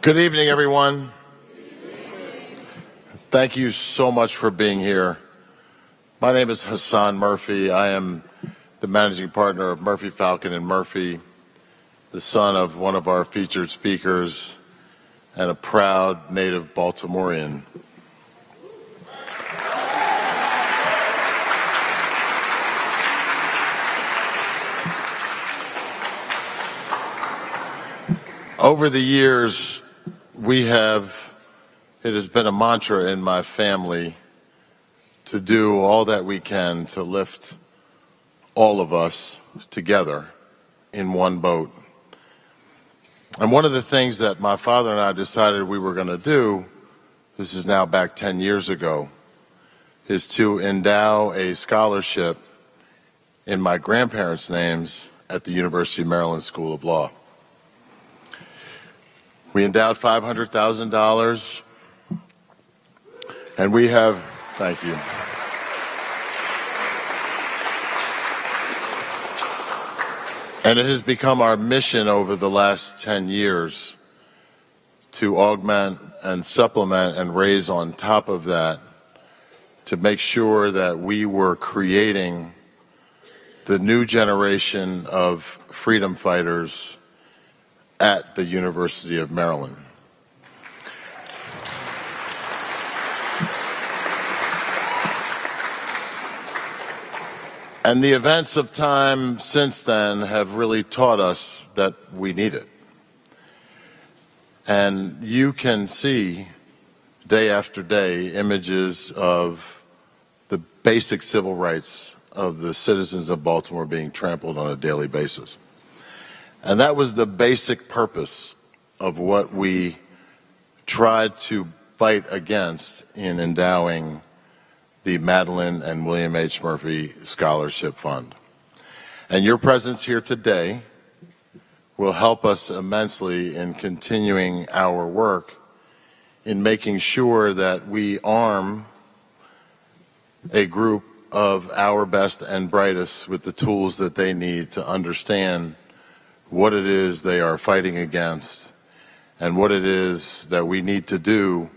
Good evening, everyone. Thank you so much for being here. My name is Hassan Murphy. I am the managing partner of Murphy, Falcon, and Murphy, the son of one of our featured speakers, and a proud native Baltimorean. Over the years, it has been a mantra in my family to do all that we can to lift all of us together in one boat. And one of the things that my father and I decided we were going to do, this is now back 10 years ago, is to endow a scholarship in my grandparents' names at the University of Maryland School of Law. We endowed $500,000, and we have, thank you. And it has become our mission over the last 10 years to augment and supplement and raise on top of that to make sure that we were creating the new generation of freedom fighters at the University of Maryland. And the events of time since then have really taught us that we need it. And you can see day after day images of the basic civil rights of the citizens of Baltimore being trampled on a daily basis. And that was the basic purpose of what we tried to fight against in endowing the Madeline and William H. Murphy Scholarship Fund. And your presence here today will help us immensely in continuing our work in making sure that we arm a group of our best and brightest with the tools that they need to understand what it is they are fighting against and what it is that we need to do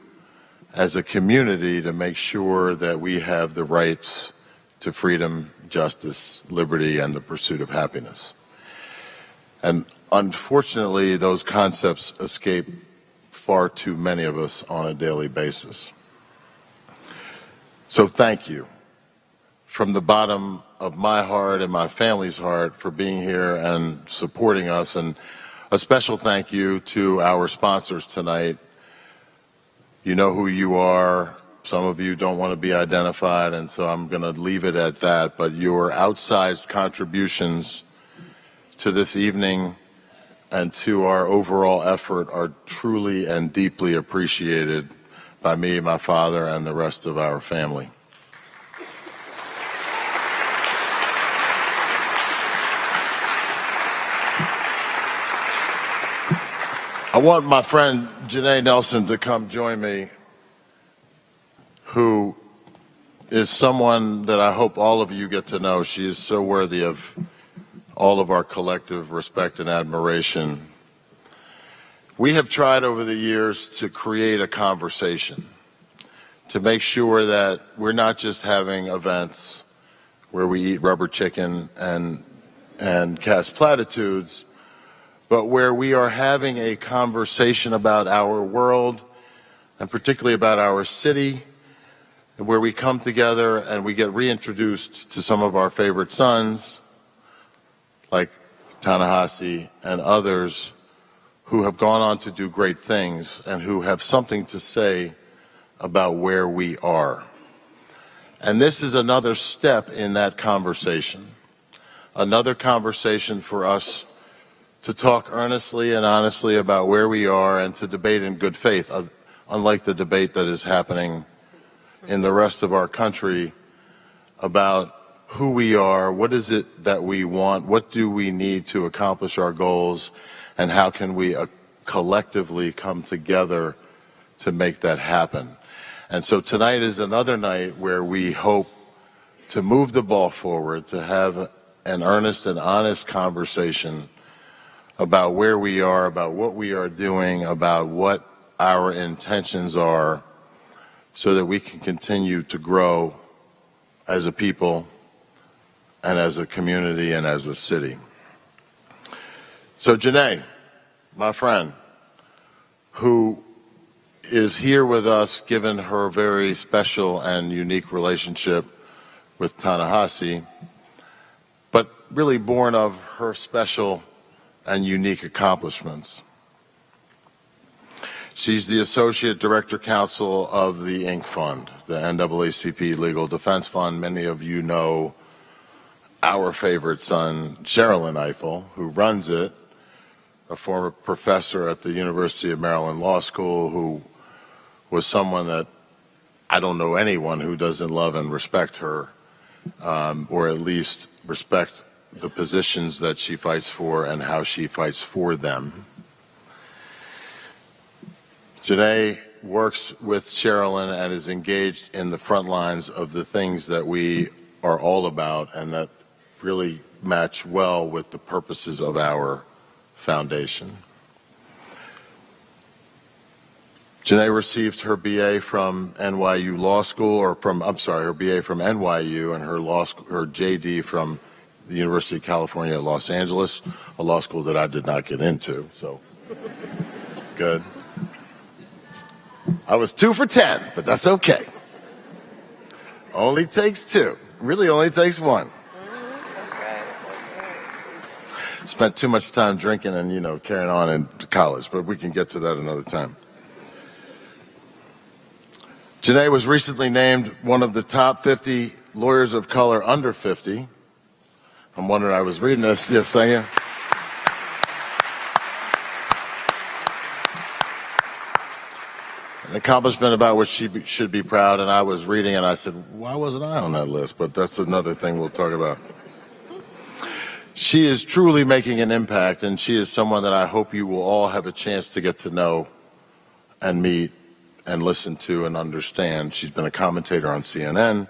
as a community to make sure that we have the rights to freedom, justice, liberty, and the pursuit of happiness. And unfortunately, those concepts escape far too many of us on a daily basis. So thank you from the bottom of my heart and my family's heart for being here and supporting us. And a special thank you to our sponsors tonight. You know who you are. Some of you don't want to be identified, and so I'm going to leave it at that. But your outsized contributions to this evening and to our overall effort are truly and deeply appreciated by me, my father, and the rest of our family. I want my friend Janae Nelson to come join me, who is someone that I hope all of you get to know. She is so worthy of all of our collective respect and admiration. We have tried over the years to create a conversation, to make sure that we're not just having events where we eat rubber chicken and cast platitudes, but where we are having a conversation about our world and particularly about our city, and where we come together and we get reintroduced to some of our favorite sons, like Ta-Nehisi and others who have gone on to do great things and who have something to say about where we are. And this is another step in that conversation, another conversation for us to talk earnestly and honestly about where we are and to debate in good faith, unlike the debate that is happening in the rest of our country about who we are, what is it that we want, what do we need to accomplish our goals, and how can we collectively come together to make that happen. And so tonight is another night where we hope to move the ball forward, to have an earnest and honest conversation about where we are, about what we are doing, about what our intentions are, so that we can continue to grow as a people and as a community and as a city. So Janae, my friend, who is here with us given her very special and unique relationship with Ta-Nehisi, but really born of her special and unique accomplishments. She's the Associate Director Counsel of the Inc. Fund, the NAACP Legal Defense Fund. Many of you know our favorite son, Sherilyn Ifill, who runs it, a former professor at the University of Maryland Law School, who was someone that I don't know anyone who doesn't love and respect her, or at least respect the positions that she fights for and how she fights for them. Janae works with Sherilyn and is engaged in the front lines of the things that we are all about and that really match well with the purposes of our foundation. Janae received her BA from NYU Law School, or her BA from NYU and her JD from the University of California at Los Angeles, a law school that I did not get into, so good. I was 2 for 10, but that's okay. Only takes 2. Really only takes 1. That's right. Spent too much time drinking and, carrying on in college, but we can get to that another time. Janae was recently named one of the top 50 lawyers of color under 50. I'm wondering, I was reading this. Yes, thank you. An accomplishment about which she should be proud, and I was reading and I said, why wasn't I on that list? But that's another thing we'll talk about. She is truly making an impact, and she is someone that I hope you will all have a chance to get to know and meet and listen to and understand. She's been a commentator on CNN,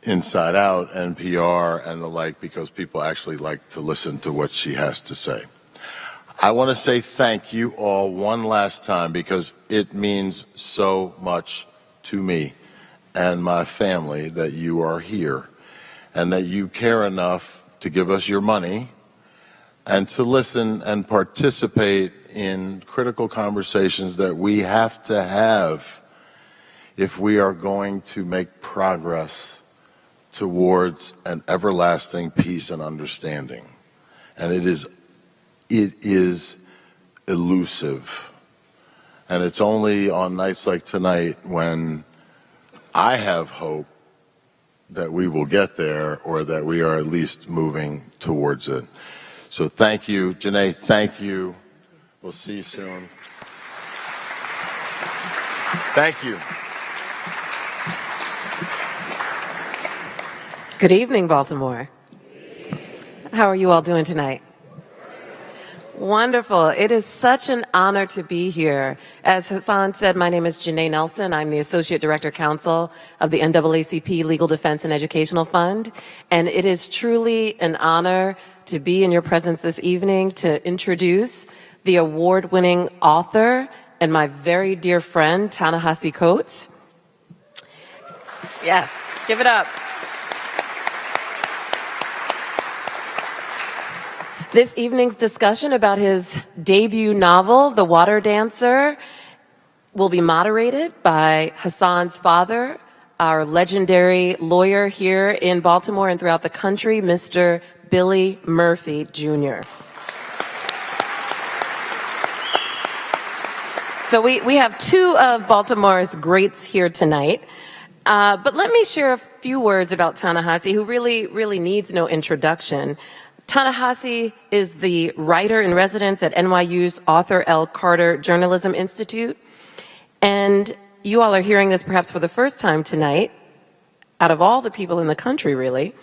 Inside Out, NPR, and the like, because people actually like to listen to what she has to say. I want to say thank you all one last time because it means so much to me and my family that you are here and that you care enough to give us your money and to listen and participate in critical conversations that we have to have if we are going to make progress towards an everlasting peace and understanding. And it is elusive. And it's only on nights like tonight when I have hope that we will get there, or that we are at least moving towards it. So thank you, Janae, thank you. We'll see you soon. Thank you. Good evening, Baltimore. How are you all doing tonight? Wonderful. It is such an honor to be here. As Hassan said, my name is Janae Nelson. I'm the Associate Director Counsel of the NAACP Legal Defense and Educational Fund. And it is truly an honor to be in your presence this evening to introduce the award-winning author and my very dear friend, Ta-Nehisi Coates. Yes, give it up. This evening's discussion about his debut novel, The Water Dancer, will be moderated by Hassan's father, our legendary lawyer here in Baltimore and throughout the country, Mr. Billy Murphy, Jr. So we have 2 of Baltimore's greats here tonight. But let me share a few words about Ta-Nehisi, who really needs no introduction. Ta-Nehisi is the writer in residence at NYU's Arthur L. Carter Journalism Institute. And you all are hearing this perhaps for the first time tonight, out of all the people in the country, really.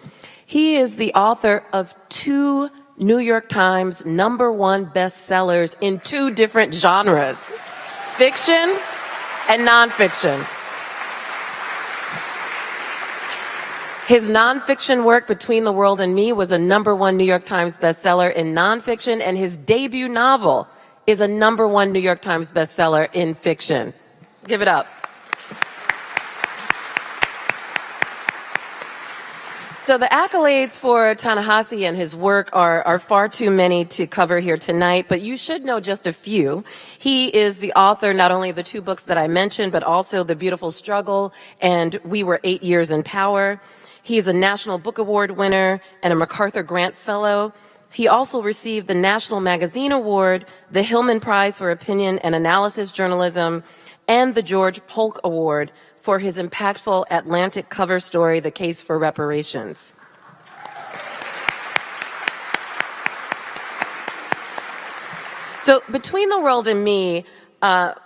He is the author of 2 New York Times #1 bestsellers in 2 different genres, fiction and nonfiction. His nonfiction work, Between the World and Me, was a #1 New York Times bestseller in nonfiction, and his debut novel is a #1 New York Times bestseller in fiction. Give it up. So the accolades for Ta-Nehisi and his work are far too many to cover here tonight, but you should know just a few. He is the author not only of the 2 books that I mentioned, but also The Beautiful Struggle and We Were 8 Years in Power. He's a National Book Award winner and a MacArthur Grant Fellow. He also received the National Magazine Award, the Hillman Prize for Opinion and Analysis Journalism, and the George Polk Award for his impactful Atlantic cover story, The Case for Reparations. So Between the World and Me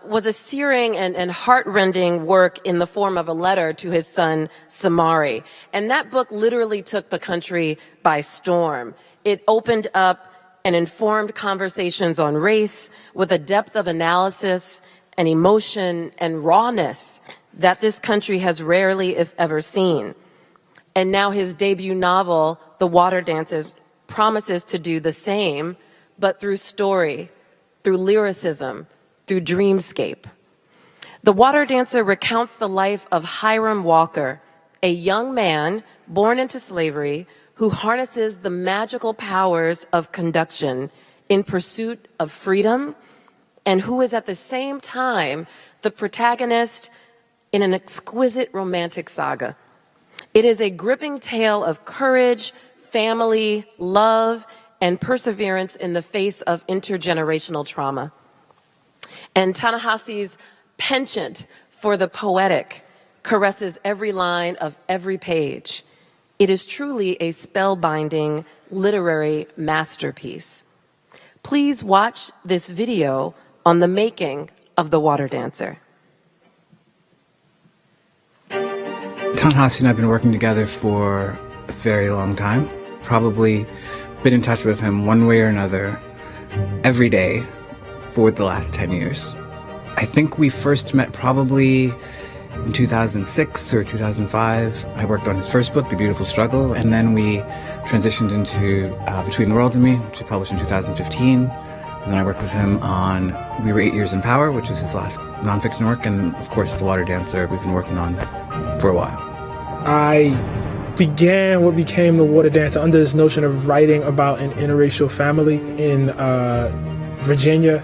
was a searing and heart-rending work in the form of a letter to his son, Samari. And that book literally took the country by storm. It opened up and informed conversations on race with a depth of analysis and emotion and rawness that this country has rarely, if ever, seen. And now his debut novel, The Water Dances, promises to do the same, but through story, through lyricism, through dreamscape. The Water Dancer recounts the life of Hiram Walker, a young man born into slavery who harnesses the magical powers of conduction in pursuit of freedom, and who is at the same time the protagonist in an exquisite romantic saga. It is a gripping tale of courage, family, love, and perseverance in the face of intergenerational trauma. And Ta-Nehisi's penchant for the poetic caresses every line of every page. It is truly a spellbinding literary masterpiece. Please watch this video on the making of The Water Dancer. Ta-Nehisi and I have been working together for a very long time. Probably been in touch with him one way or another every day for the last 10 years. I think we first met probably in 2006 or 2005. I worked on his first book, The Beautiful Struggle, and then we transitioned into Between the World and Me, which he published in 2015. And then I worked with him on We Were 8 Years in Power, which was his last nonfiction work, and of course The Water Dancer we've been working on for a while. I began what became The Water Dancer under this notion of writing about an interracial family in Virginia.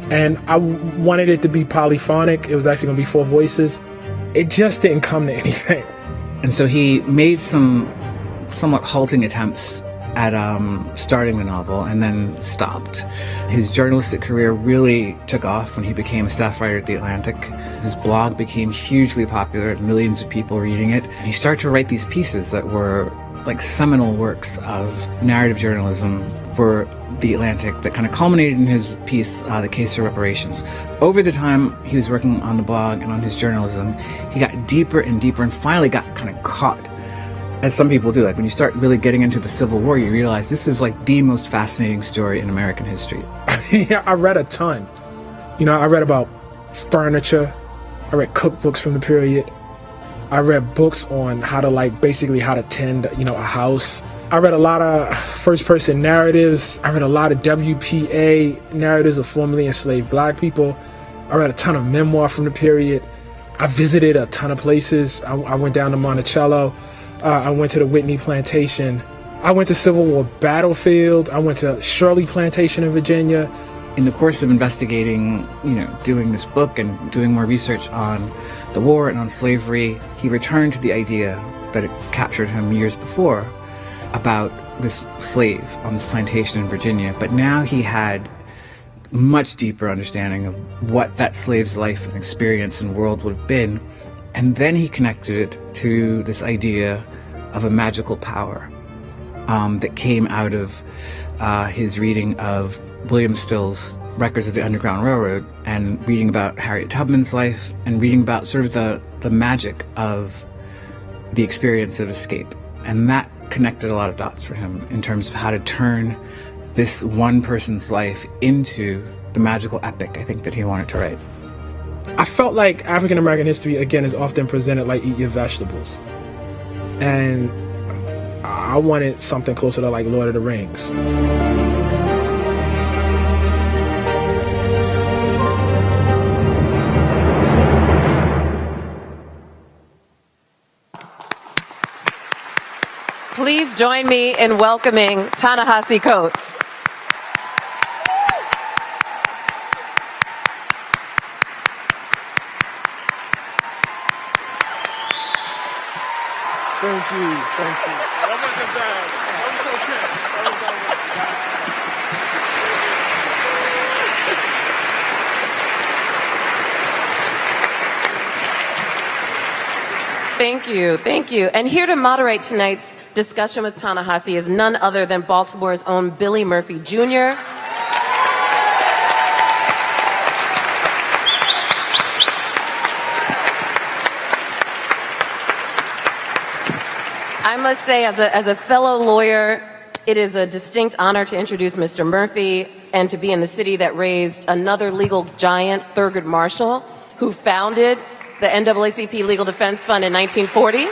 And I wanted it to be polyphonic. It was actually going to be 4 voices. It just didn't come to anything. And so he made some somewhat halting attempts at starting the novel and then stopped. His journalistic career really took off when he became a staff writer at The Atlantic. His blog became hugely popular, millions of people reading it. He started to write these pieces that were like seminal works of narrative journalism for The Atlantic that kind of culminated in his piece, The Case for Reparations. Over the time he was working on the blog and on his journalism, he got deeper and deeper and finally got kind of caught. As some people do, like when you start really getting into the Civil War, you realize this is like the most fascinating story in American history. Yeah, I read a ton. I read about furniture. I read cookbooks from the period. I read books on how to tend, a house. I read a lot of first-person narratives. I read a lot of WPA narratives of formerly enslaved Black people. I read a ton of memoir from the period. I visited a ton of places. I went down to Monticello. I went to the Whitney Plantation. I went to Civil War Battlefield. I went to Shirley Plantation in Virginia. In the course of investigating, doing this book and doing more research on the war and on slavery, he returned to the idea that it captured him years before about this slave on this plantation in Virginia. But now he had much deeper understanding of what that slave's life and experience and world would have been. And then he connected it to this idea of a magical power that came out of his reading of William Still's Records of the Underground Railroad and reading about Harriet Tubman's life and reading about sort of the magic of the experience of escape. And that connected a lot of dots for him in terms of how to turn this one person's life into the magical epic, I think, that he wanted to write. I felt like African American history, again, is often presented like eat your vegetables. and I wanted something closer to like Lord of the Rings. Please join me in welcoming Ta-Nehisi Coates. Thank you. That wasn't bad. That was okay. Thank you. And here to moderate tonight's discussion with Ta-Nehisi is none other than Baltimore's own Billy Murphy Jr. I must say, as a fellow lawyer, it is a distinct honor to introduce Mr. Murphy and to be in the city that raised another legal giant, Thurgood Marshall, who founded the NAACP Legal Defense Fund in 1940.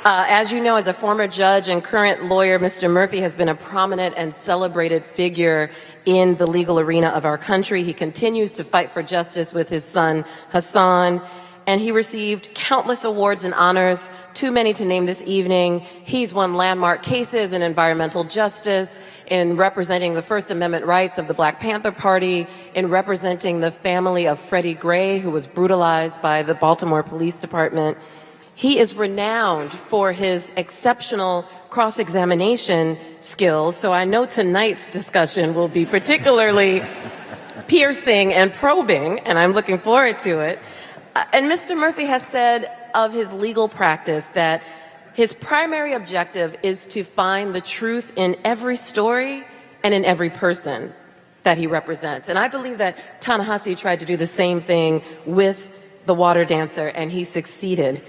As you know, as a former judge and current lawyer, Mr. Murphy has been a prominent and celebrated figure in the legal arena of our country. He continues to fight for justice with his son, Hassan, and he received countless awards and honors, too many to name this evening. He's won landmark cases in environmental justice, in representing the First Amendment rights of the Black Panther Party, in representing the family of Freddie Gray, who was brutalized by the Baltimore Police Department. He is renowned for his exceptional cross-examination skills, so I know tonight's discussion will be particularly piercing and probing, and I'm looking forward to it. And Mr. Murphy has said of his legal practice that his primary objective is to find the truth in every story and in every person that he represents. And I believe that Ta-Nehisi tried to do the same thing with The Water Dancer, and he succeeded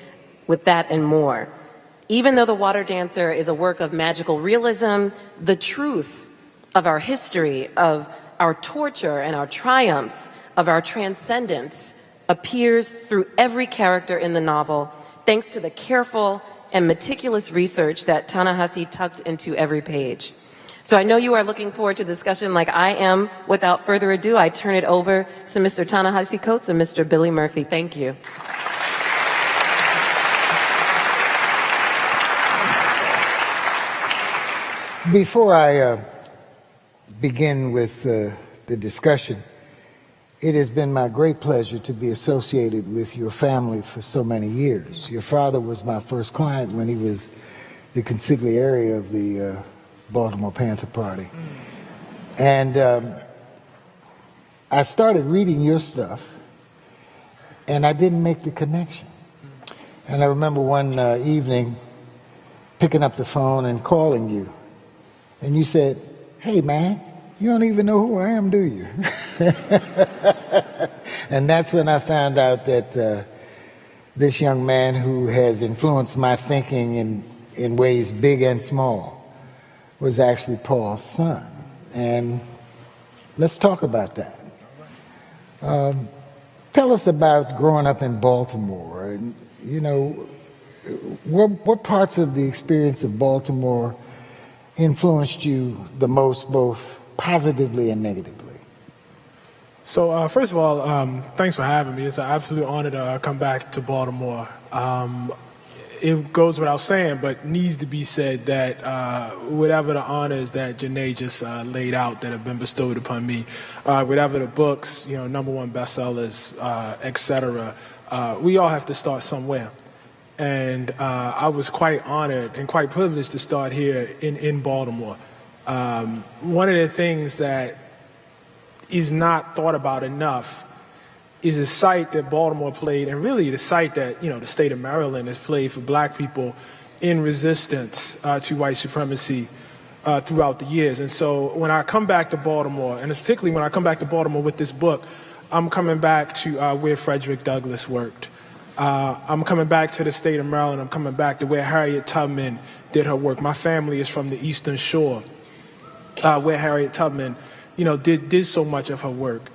with that and more. Even though The Water Dancer is a work of magical realism, the truth of our history, of our torture and our triumphs, of our transcendence, appears through every character in the novel, thanks to the careful and meticulous research that Ta-Nehisi tucked into every page. So I know you are looking forward to the discussion like I am. Without further ado, I turn it over to Mr. Ta-Nehisi Coates and Mr. Billy Murphy. Thank you. Before I begin with the discussion, it has been my great pleasure to be associated with your family for so many years. Your father was my first client when he was the consigliere of the Baltimore Panther Party. And I started reading your stuff, and I didn't make the connection. And I remember one evening picking up the phone and calling you. And you said, "Hey, man, you don't even know who I am, do you?" And that's when I found out that this young man who has influenced my thinking in ways big and small was actually Paul's son. And let's talk about that. Tell us about growing up in Baltimore. And, you know, what parts of the experience of Baltimore influenced you the most, both positively and negatively? So first of all, thanks for having me. It's an absolute honor to come back to Baltimore. It goes without saying, but needs to be said that whatever the honors that Janae just laid out that have been bestowed upon me, whatever the books, you know, #1 bestsellers, etc., we all have to start somewhere. And I was quite honored and quite privileged to start here in Baltimore. One of the things that is not thought about enough is the site that Baltimore played, and really the site that, you know, the state of Maryland has played for black people in resistance to white supremacy throughout the years. And so when I come back to Baltimore, and particularly when I come back to Baltimore with this book, I'm coming back to where Frederick Douglass worked. I'm coming back to the state of Maryland. I'm coming back to where Harriet Tubman did her work. My family is from the Eastern Shore, where Harriet Tubman, you know, did so much of her work.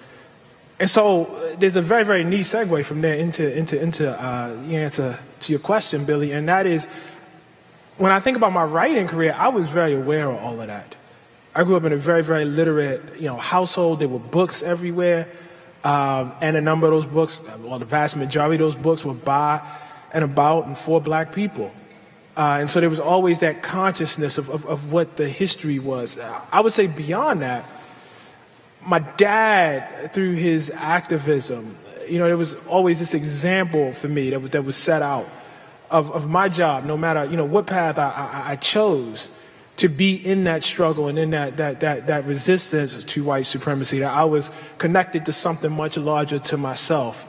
And so there's a very, very neat segue from there into the answer to your question, Billy, and that is, when I think about my writing career, I was very aware of all of that. I grew up in a very, very literate, household. There were books everywhere, and a number of those books, well, the vast majority of those books were by and about and for Black people. And so there was always that consciousness of what the history was. I would say beyond that, my dad, through his activism, there was always this example for me that was set out of my job, no matter, what path I chose, to be in that struggle and in that resistance to white supremacy, that I was connected to something much larger than myself.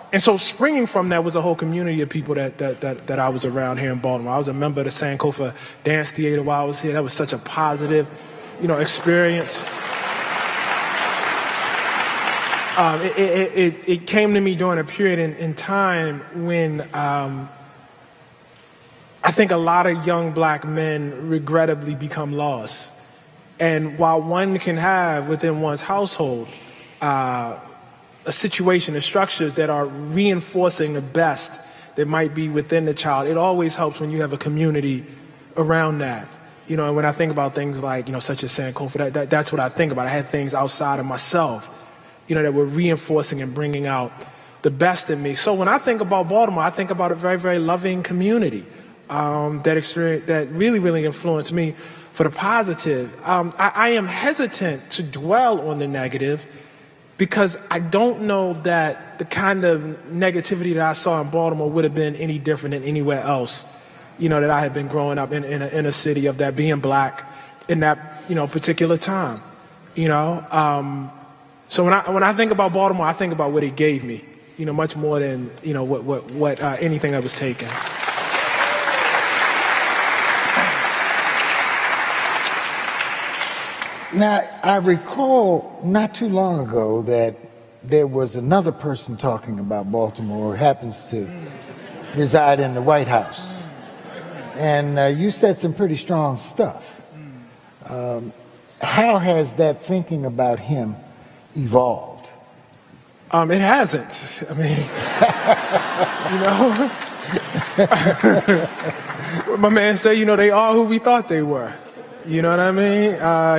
And so springing from that was a whole community of people that I was around here in Baltimore. I was a member of the Sankofa Dance Theater while I was here. That was such a positive, experience. It came to me during a period in time when I think a lot of young Black men regrettably become lost. And while one can have within one's household a situation and structures that are reinforcing the best that might be within the child, it always helps when you have a community around that. And when I think about things like, such as Sankofa, that's what I think about. I had things outside of myself, that were reinforcing and bringing out the best in me. So when I think about Baltimore, I think about a very, very loving community that really, really influenced me for the positive. I am hesitant to dwell on the negative because I don't know that the kind of negativity that I saw in Baltimore would have been any different than anywhere else, that I had been growing up in a city of that, being Black in that, particular time, So when I think about Baltimore, I think about what it gave me, much more than, what anything that was taken. Now, I recall not too long ago that there was another person talking about Baltimore who happens to reside in the White House. And you said some pretty strong stuff. How has that thinking about him evolved? It hasn't. I mean, my man said, they are who we thought they were. You know what I mean?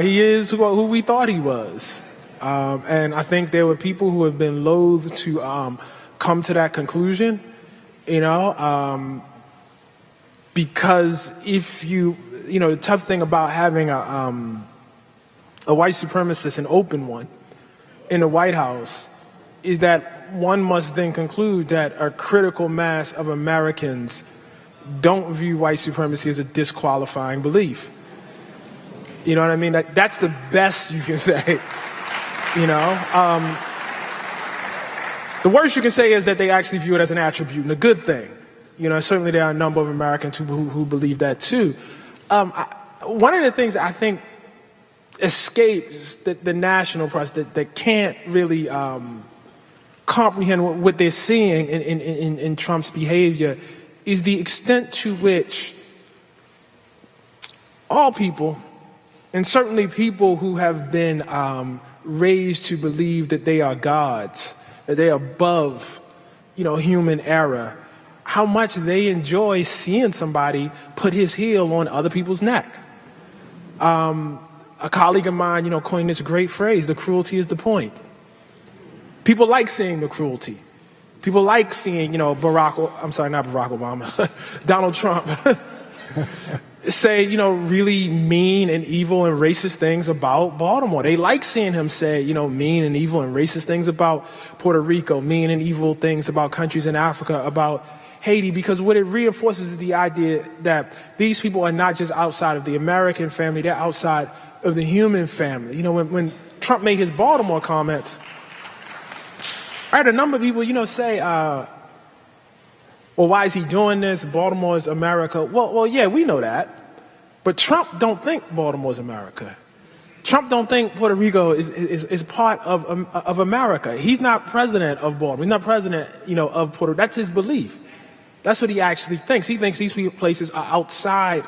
He is who we thought he was. And I think there were people who have been loath to come to that conclusion, because if the tough thing about having a white supremacist, an open one, in the White House, is that one must then conclude that a critical mass of Americans don't view white supremacy as a disqualifying belief. You know what I mean? That's the best you can say, The worst you can say is that they actually view it as an attribute and a good thing. Certainly there are a number of Americans who believe that too. One of the things I think escapes the national press that can't really comprehend what they're seeing in Trump's behavior is the extent to which all people, and certainly people who have been raised to believe that they are gods, that they are above, human error, how much they enjoy seeing somebody put his heel on other people's neck. A colleague of mine, coined this great phrase, the cruelty is the point. People like seeing the cruelty. People like seeing, not Barack Obama, Donald Trump, say, really mean and evil and racist things about Baltimore. They like seeing him say, mean and evil and racist things about Puerto Rico, mean and evil things about countries in Africa, about Haiti, because what it reinforces is the idea that these people are not just outside of the American family, they're outside of the human family. When Trump made his Baltimore comments, I heard a number of people, say, well, why is he doing this? Baltimore's America. Well, yeah, we know that. But Trump don't think Baltimore's America. Trump don't think Puerto Rico is part of America. He's not president of Baltimore. He's not president, of Puerto Rico. That's his belief. That's what he actually thinks. He thinks these places are outside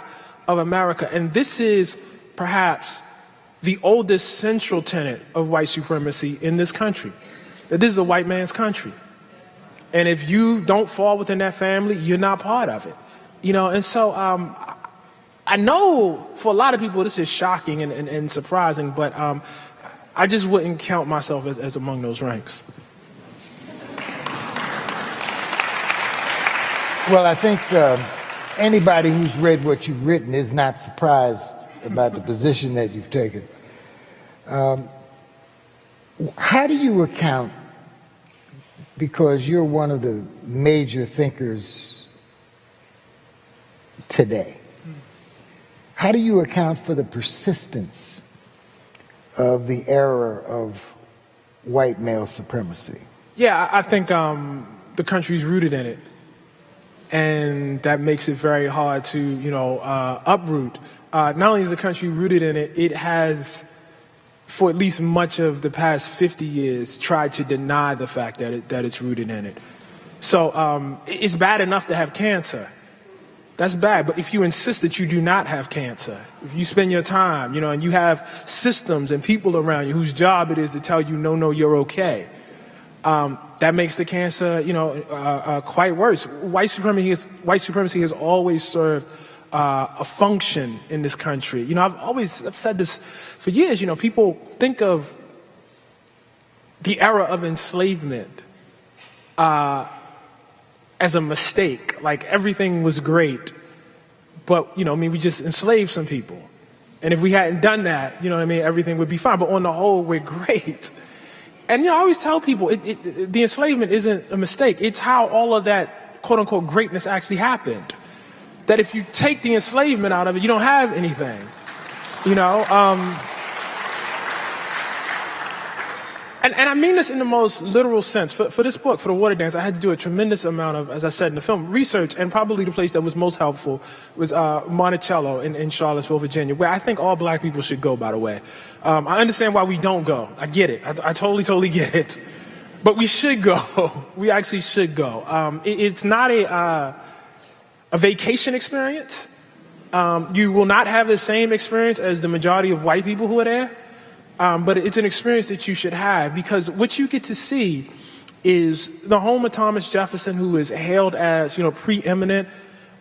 of America. And this is perhaps the oldest central tenet of white supremacy in this country, that this is a white man's country. And if you don't fall within that family, you're not part of it. And so I know for a lot of people this is shocking and surprising, but I just wouldn't count myself as among those ranks. Well, I think anybody who's read what you've written is not surprised about the position that you've taken. How do you account, because you're one of the major thinkers today, how do you account for the persistence of the era of white male supremacy? Yeah, I think the country's rooted in it. And that makes it very hard to, uproot. Not only is the country rooted in it, it has, for at least much of the past 50 years, tried to deny the fact that it's rooted in it. So it's bad enough to have cancer. That's bad. But if you insist that you do not have cancer, if you spend your time, and you have systems and people around you whose job it is to tell you, no, you're okay, that makes the cancer, quite worse. White supremacy has always served a function in this country. I've said this for years. People think of the era of enslavement as a mistake, like everything was great, but we just enslaved some people, and if we hadn't done that, everything would be fine. But on the whole, we're great. And I always tell people the enslavement isn't a mistake. It's how all of that quote unquote greatness actually happened. That if you take the enslavement out of it, you don't have anything. And I mean this in the most literal sense. For this book, for The Water Dance, I had to do a tremendous amount of, as I said in the film, research, and probably the place that was most helpful was Monticello in Charlottesville, Virginia, where I think all black people should go, by the way. I understand why we don't go. I get it. I totally get it. But we should go. We actually should go. It's not a vacation experience. You will not have the same experience as the majority of white people who are there. But it's an experience that you should have, because what you get to see is the home of Thomas Jefferson, who is hailed as, preeminent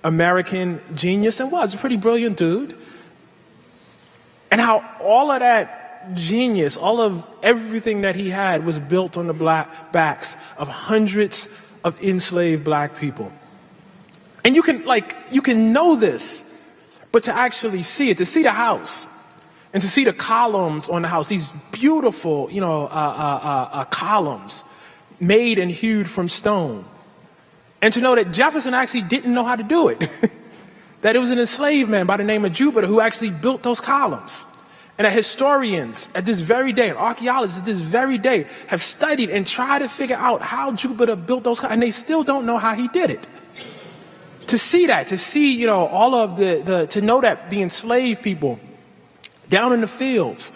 American genius, and was a pretty brilliant dude. And how all of that genius, all of everything that he had was built on the backs of hundreds of enslaved black people. And you can know this, but to actually see it, to see the house, and to see the columns on the house, these beautiful, columns made and hewed from stone. And to know that Jefferson actually didn't know how to do it. That it was an enslaved man by the name of Jupiter who actually built those columns. And that historians at this very day, and archaeologists at this very day, have studied and tried to figure out how Jupiter built those columns, and they still don't know how he did it. To see that, to see, all of to know that the enslaved people down in the fields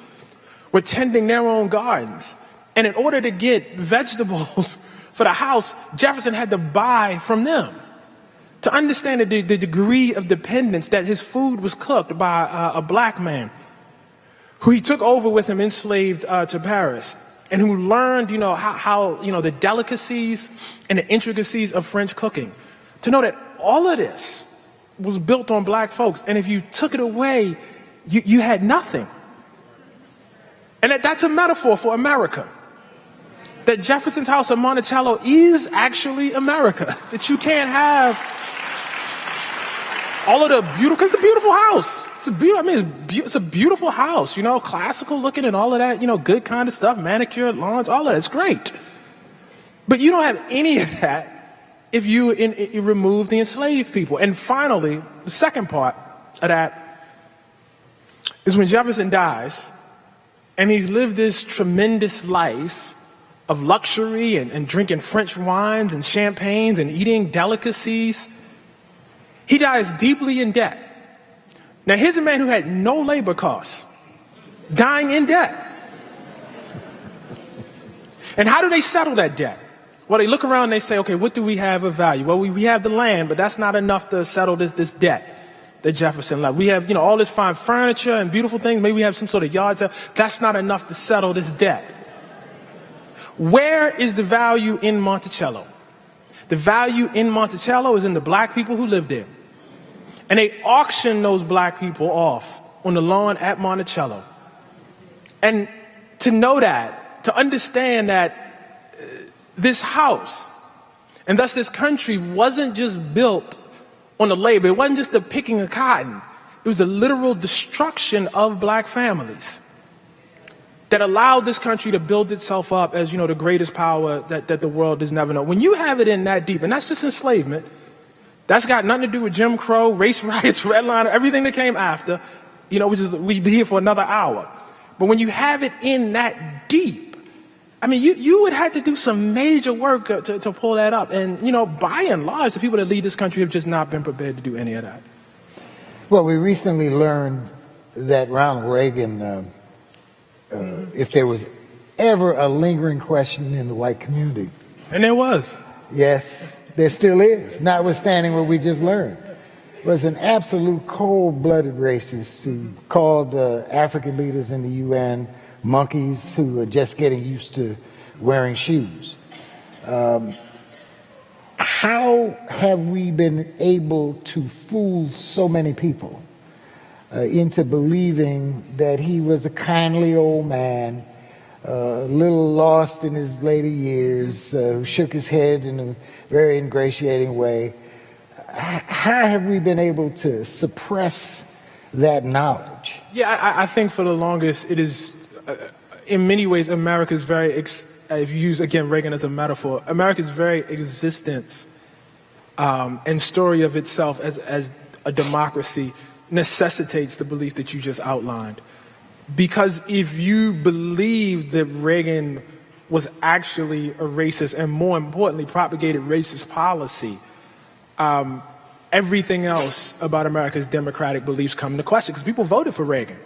were tending their own gardens. And in order to get vegetables for the house, Jefferson had to buy from them. To understand the degree of dependence that his food was cooked by a black man who he took over with him enslaved to Paris, and who learned, how the delicacies and the intricacies of French cooking. To know that all of this was built on black folks, and if you took it away, you had nothing. And that's a metaphor for America. That Jefferson's house in Monticello is actually America. That you can't have all of the beautiful, because it's a beautiful house. It's a beautiful house, classical looking and all of that, good kind of stuff, manicured lawns, all of that's great. But you don't have any of that if you remove the enslaved people. And finally, the second part of that is when Jefferson dies, and he's lived this tremendous life of luxury and drinking French wines and champagnes and eating delicacies. He dies deeply in debt. Now, here's a man who had no labor costs, dying in debt. And how do they settle that debt? Well, they look around and they say, okay, what do we have of value? Well, we have the land, but that's not enough to settle this debt. that Jefferson left. We have, all this fine furniture and beautiful things. Maybe we have some sort of yard sale. That's not enough to settle this debt. Where is the value in Monticello? The value in Monticello is in the black people who live there. And they auction those black people off on the lawn at Monticello. And to know that, to understand that this house, and thus this country, wasn't just built on the labor. It wasn't just the picking of cotton. It was the literal destruction of black families that allowed this country to build itself up as, the greatest power that the world has never known. When you have it in that deep, and that's just enslavement, that's got nothing to do with Jim Crow, race riots, redlining, everything that came after, we'd be here for another hour. But when you have it in that deep, you would have to do some major work to pull that up. And, by and large, the people that lead this country have just not been prepared to do any of that. Well, we recently learned that Ronald Reagan, if there was ever a lingering question in the white community. And there was. Yes, there still is, notwithstanding what we just learned. Was an absolute cold-blooded racist who called African leaders in the UN monkeys who are just getting used to wearing shoes. How have we been able to fool so many people into believing that he was a kindly old man, a little lost in his later years, who shook his head in a very ingratiating way? How have we been able to suppress that knowledge? Yeah, I think for the longest it is, in many ways, America's very, if you use, again, Reagan as a metaphor, America's very existence and story of itself as a democracy necessitates the belief that you just outlined. Because if you believe that Reagan was actually a racist and, more importantly, propagated racist policy, everything else about America's democratic beliefs come into question, because people voted for Reagan.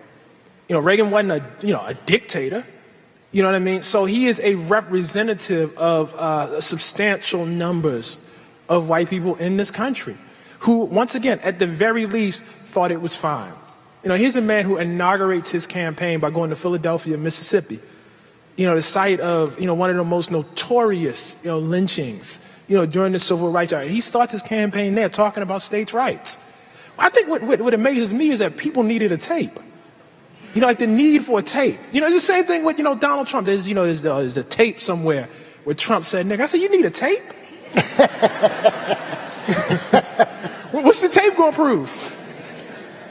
Reagan wasn't a dictator. You know what I mean? So he is a representative of substantial numbers of white people in this country who, once again, at the very least, thought it was fine. Here's a man who inaugurates his campaign by going to Philadelphia, Mississippi, the site of, one of the most notorious, lynchings, during the civil rights era. He starts his campaign there talking about states' rights. I think what amazes me is that people needed a tape. Like the need for a tape. It's the same thing with, Donald Trump. There's a tape somewhere where Trump said, nigga. I said, you need a tape? What's the tape going to prove?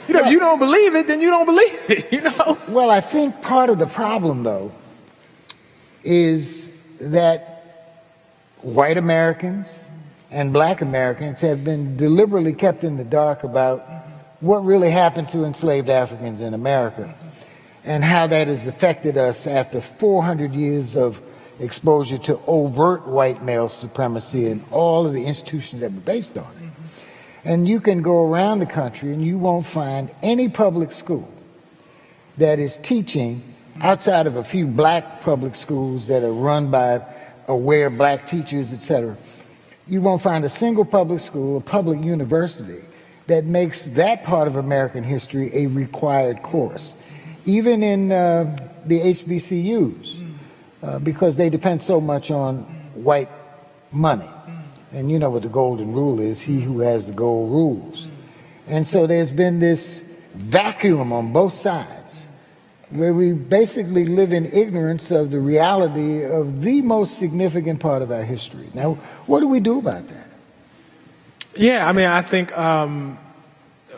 If you don't believe it, then you don't believe it, Well, I think part of the problem, though, is that white Americans and black Americans have been deliberately kept in the dark about what really happened to enslaved Africans in America and how that has affected us after 400 years of exposure to overt white male supremacy and all of the institutions that were based on it. And you can go around the country and you won't find any public school that is teaching, outside of a few black public schools that are run by aware black teachers, etc. You won't find a single public school, a public university, that makes that part of American history a required course, even in the HBCUs, because they depend so much on white money. And you know what the golden rule is, he who has the gold rules. And so there's been this vacuum on both sides where we basically live in ignorance of the reality of the most significant part of our history. Now, what do we do about that? Yeah, I think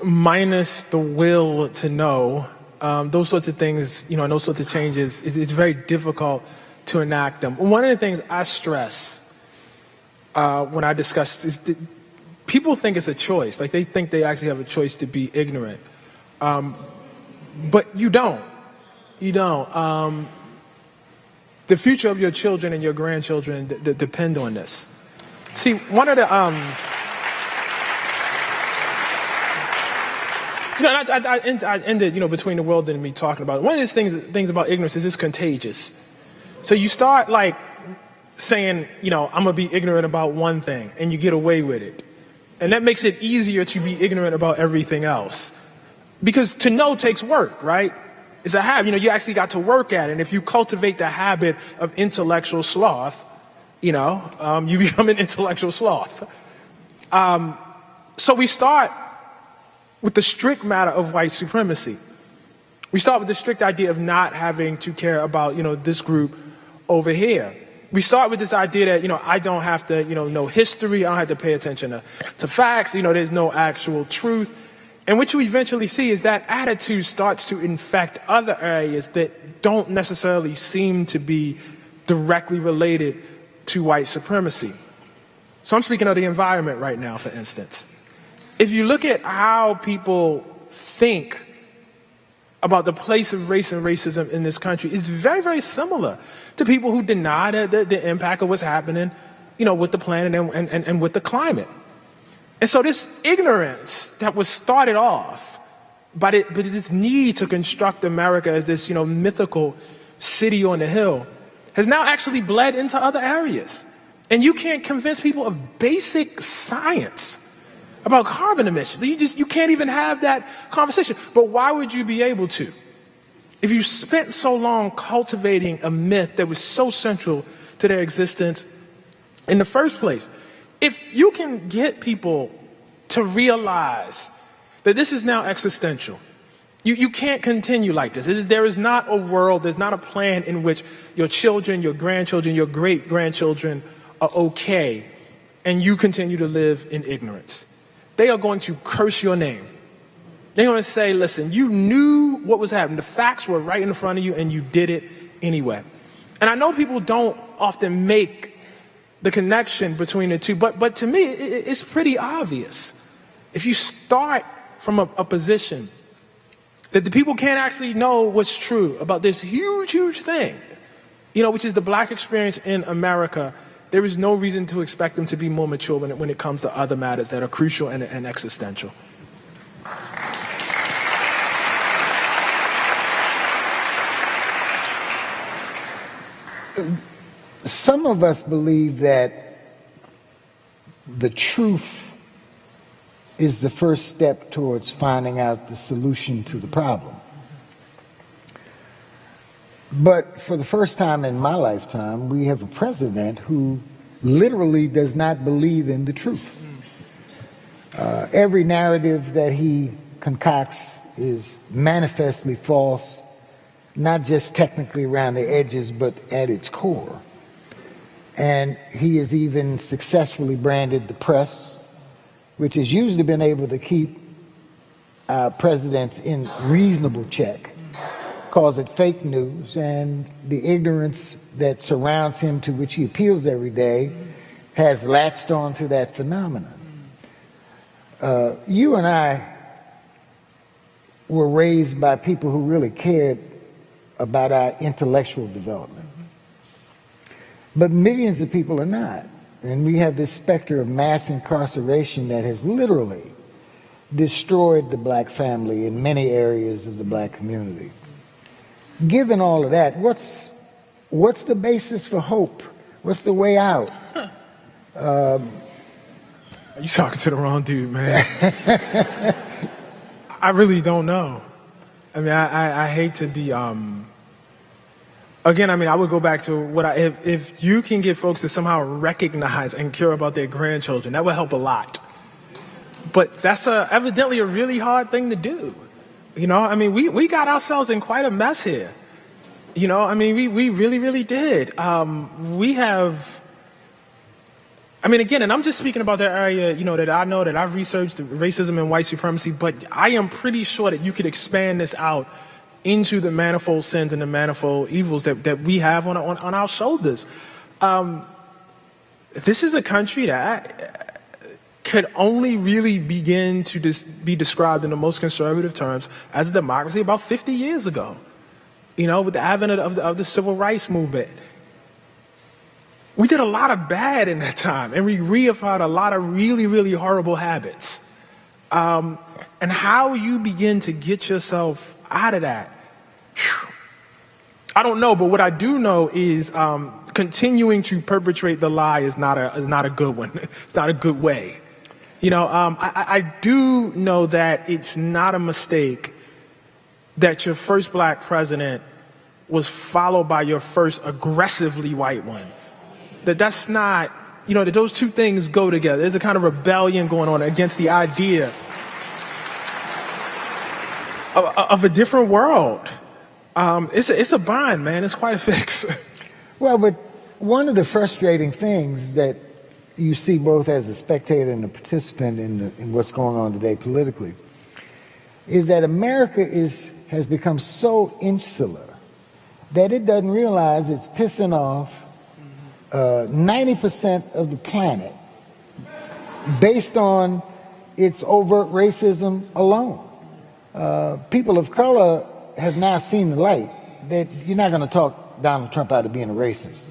minus the will to know, those sorts of things, and those sorts of changes, it's very difficult to enact them. One of the things I stress when I discuss is that people think it's a choice. Like, they think they actually have a choice to be ignorant. But you don't. You don't. The future of your children and your grandchildren depend on this. See, one of the... I ended, between the world and me talking about it. One of these things about ignorance is it's contagious. So you start, saying, I'm going to be ignorant about one thing, and you get away with it. And that makes it easier to be ignorant about everything else. Because to know takes work, right? It's a habit. You actually got to work at it. And if you cultivate the habit of intellectual sloth, you become an intellectual sloth. So we start with the strict matter of white supremacy. We start with the strict idea of not having to care about, this group over here. We start with this idea that, I don't have to, know history. I don't have to pay attention to facts. There's no actual truth. And what you eventually see is that attitude starts to infect other areas that don't necessarily seem to be directly related to white supremacy. So I'm speaking of the environment right now, for instance. If you look at how people think about the place of race and racism in this country, it's very, very similar to people who deny the impact of what's happening, with the planet and with the climate. And so this ignorance that was started off by this need to construct America as this, mythical city on the hill has now actually bled into other areas. And you can't convince people of basic science about carbon emissions. You can't even have that conversation. But why would you be able to? If you spent so long cultivating a myth that was so central to their existence in the first place, if you can get people to realize that this is now existential, you can't continue like this. There is not a world, there's not a plan in which your children, your grandchildren, your great-grandchildren are okay, and you continue to live in ignorance. They are going to curse your name. They're going to say, listen, you knew what was happening. The facts were right in front of you, and you did it anyway. And I know people don't often make the connection between the two, but to me, it's pretty obvious. If you start from a position that the people can't actually know what's true about this huge, huge thing, which is the black experience in America, there is no reason to expect them to be more mature when it comes to other matters that are crucial and existential. Some of us believe that the truth is the first step towards finding out the solution to the problem. But for the first time in my lifetime, we have a president who literally does not believe in the truth. Every narrative that he concocts is manifestly false, not just technically around the edges, but at its core. And he has even successfully branded the press, which has usually been able to keep our presidents in reasonable check, calls it fake news, and the ignorance that surrounds him, to which he appeals every day, has latched on to that phenomenon. You and I were raised by people who really cared about our intellectual development. But millions of people are not. And we have this specter of mass incarceration that has literally destroyed the black family in many areas of the black community. Given all of that, what's the basis for hope? What's the way out? You talking to the wrong dude, man. I really don't know. I mean, I hate to be, again, I mean, I would go back to if you can get folks to somehow recognize and care about their grandchildren, that would help a lot. But that's evidently a really hard thing to do. I mean, we got ourselves in quite a mess here. I mean, we really, really did. We have, I mean, again, and I'm just speaking about that area, that I know that I've researched racism and white supremacy, but I am pretty sure that you could expand this out into the manifold sins and the manifold evils that we have on our shoulders. This is a country that could only really begin to be described in the most conservative terms as a democracy about 50 years ago, with the advent of the civil rights movement. We did a lot of bad in that time, and we reified a lot of really, really horrible habits. And how you begin to get yourself out of that, I don't know, but what I do know is continuing to perpetrate the lie is not a good one. It's not a good way. I do know that it's not a mistake that your first black president was followed by your first aggressively white one. That's not, that those two things go together. There's a kind of rebellion going on against the idea of a different world. It's a bind, man. It's quite a fix. Well, but one of the frustrating things that you see both as a spectator and a participant in what's going on today politically is that America has become so insular that it doesn't realize it's pissing off 90% of the planet based on its overt racism alone. People of color have now seen the light that you're not going to talk Donald Trump out of being a racist.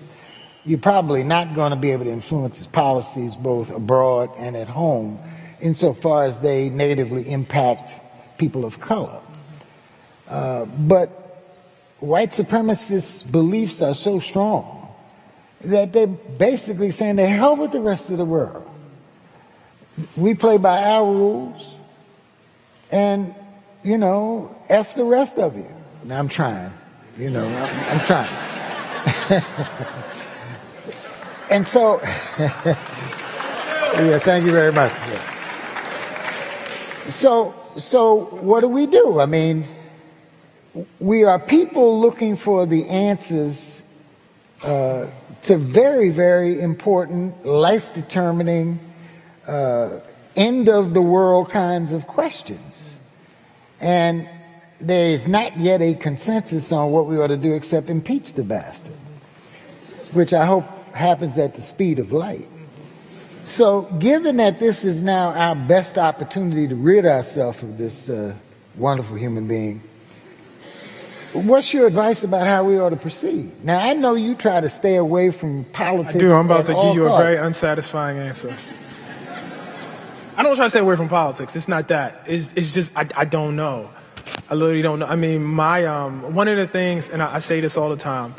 You're probably not going to be able to influence his policies both abroad and at home insofar as they negatively impact people of color. But white supremacist beliefs are so strong that they're basically saying, to hell with the rest of the world. We play by our rules, and, F the rest of you. Now, I'm trying, I'm trying. And so, yeah, thank you very much. Yeah. So what do? I mean, we are people looking for the answers to very, very important, life-determining, end-of-the-world kinds of questions. And there is not yet a consensus on what we ought to do except impeach the bastard, which I hope happens at the speed of light. So given that this is now our best opportunity to rid ourselves of this wonderful human being, what's your advice about how we ought to proceed? Now, I know you try to stay away from politics. I do. I'm about to give you costs. a very unsatisfying answer. I don't try to stay away from politics. It's not that. It's just I don't know. I literally don't know. I mean, one of the things, and I say this all the time,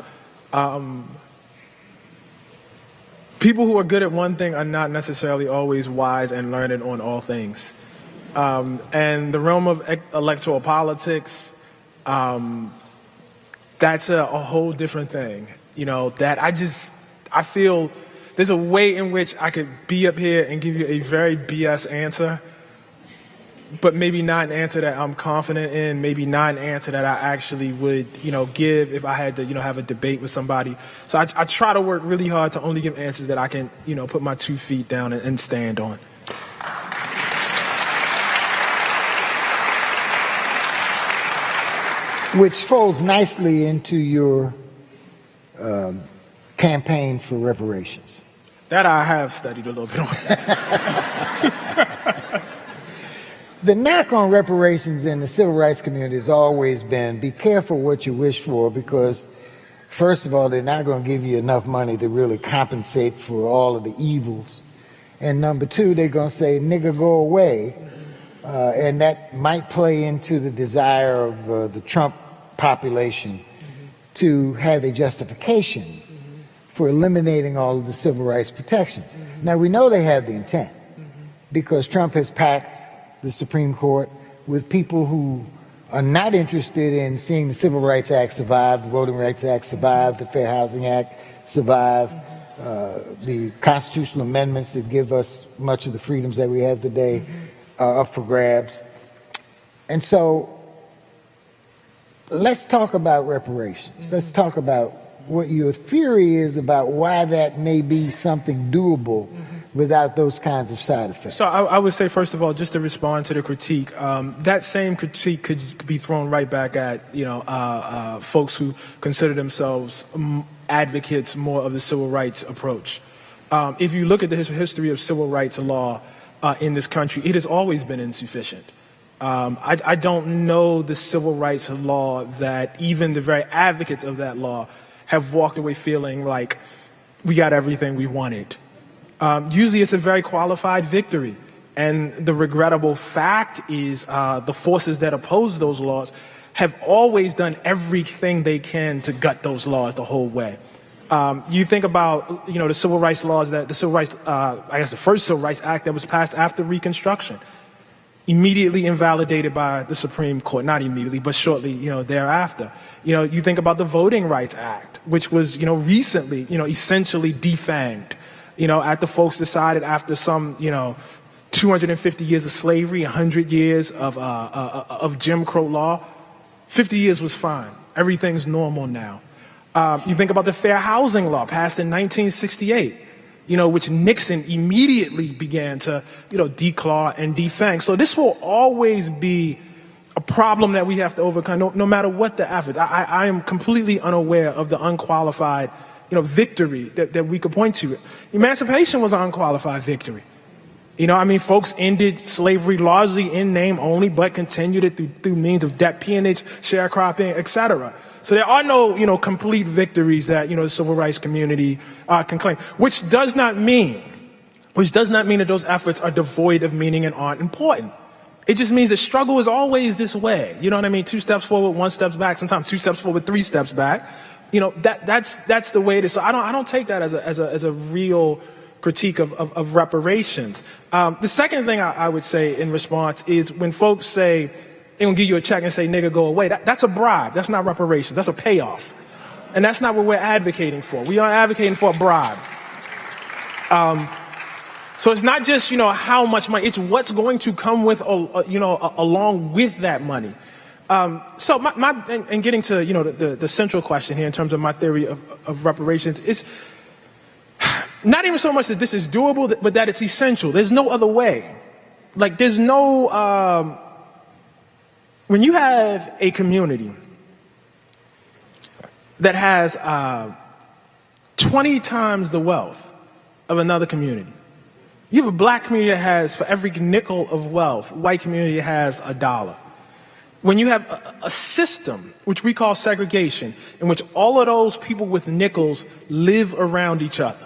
people who are good at one thing are not necessarily always wise and learned on all things. And the realm of electoral politics, that's a whole different thing. That I feel there's a way in which I could be up here and give you a very BS answer, but maybe not an answer that I'm confident in, maybe not an answer that I actually would, give if I had to, have a debate with somebody. So I try to work really hard to only give answers that I can, put my 2 feet down and stand on. Which folds nicely into your campaign for reparations. That I have studied a little bit on. The knock on reparations in the civil rights community has always been, be careful what you wish for, because first of all, they're not going to give you enough money to really compensate for all of the evils. And number two, they're going to say, nigga, go away. And that might play into the desire of the Trump population to have a justification for eliminating all of the civil rights protections. Now, we know they have the intent because Trump has packed the Supreme Court with people who are not interested in seeing the Civil Rights Act survive, the Voting Rights Act survive, the Fair Housing Act survive, the constitutional amendments that give us much of the freedoms that we have today are up for grabs. And so let's talk about reparations. Let's talk about what your theory is about why that may be something doable without those kinds of side effects. So I would say, first of all, just to respond to the critique, that same critique could be thrown right back at, folks who consider themselves advocates more of the civil rights approach. If you look at the history of civil rights law in this country, it has always been insufficient. I don't know the civil rights law that even the very advocates of that law have walked away feeling like we got everything we wanted. Usually it's a very qualified victory. And the regrettable fact is the forces that oppose those laws have always done everything they can to gut those laws the whole way. You think about, the civil rights laws the first Civil Rights Act that was passed after Reconstruction, immediately invalidated by the Supreme Court, not immediately, but shortly, thereafter. You think about the Voting Rights Act, which was, recently, essentially defanged, after folks decided after some, 250 years of slavery, 100 years of Jim Crow law, 50 years was fine. Everything's normal now. You think about the Fair Housing Law passed in 1968, which Nixon immediately began to, declaw and defang. So this will always be a problem that we have to overcome, no matter what the efforts. I am completely unaware of the unqualified, victory that we could point to. Emancipation was an unqualified victory. Folks ended slavery largely in name only, but continued it through means of debt peonage, sharecropping, etc. So there are no, complete victories that, the civil rights community can claim, which does not mean that those efforts are devoid of meaning and aren't important. It just means that struggle is always this way. You know what I mean? 2 steps forward, 1 step back, sometimes 2 steps forward, 3 steps back. That's the way it is. So I don't take that as a real critique of reparations. The second thing I would say in response is when folks say, they're going to give you a check and say, nigga, go away. That's a bribe. That's not reparations. That's a payoff. And that's not what we're advocating for. We aren't advocating for a bribe. So it's not just, how much money. It's what's going to come with, along with that money. So and getting to, the central question here in terms of my theory of reparations is not even so much that this is doable, but that it's essential. There's no other way. Like, there's no... When you have a community that has 20 times the wealth of another community, you have a black community that has, for every nickel of wealth, white community has $1. When you have a system, which we call segregation, in which all of those people with nickels live around each other,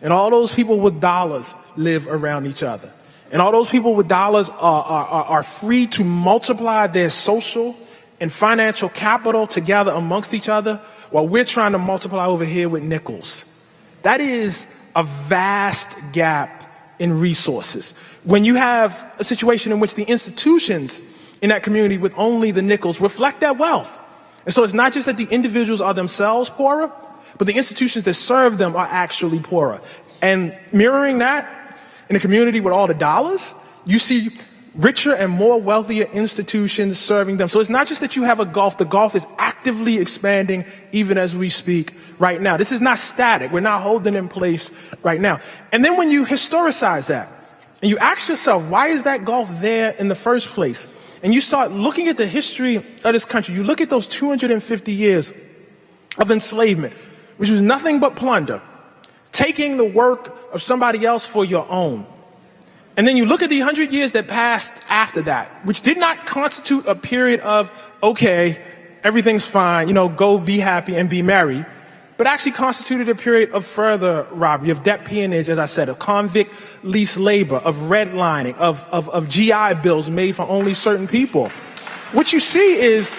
and all those people with dollars live around each other, and all those people with dollars are free to multiply their social and financial capital together amongst each other while we're trying to multiply over here with nickels. That is a vast gap in resources. When you have a situation in which the institutions in that community with only the nickels reflect that wealth. And so it's not just that the individuals are themselves poorer, but the institutions that serve them are actually poorer. And mirroring that, in a community with all the dollars, you see richer and more wealthier institutions serving them. So it's not just that you have a gulf. The gulf is actively expanding even as we speak right now. This is not static. We're not holding in place right now. And then when you historicize that, and you ask yourself, why is that gulf there in the first place? And you start looking at the history of this country. You look at those 250 years of enslavement, which was nothing but plunder, taking the work of somebody else for your own. And then you look at the 100 years that passed after that, which did not constitute a period of, okay, everything's fine, go be happy and be merry, but actually constituted a period of further robbery, of debt peonage, as I said, of convict leased labor, of redlining, of GI bills made for only certain people. What you see is,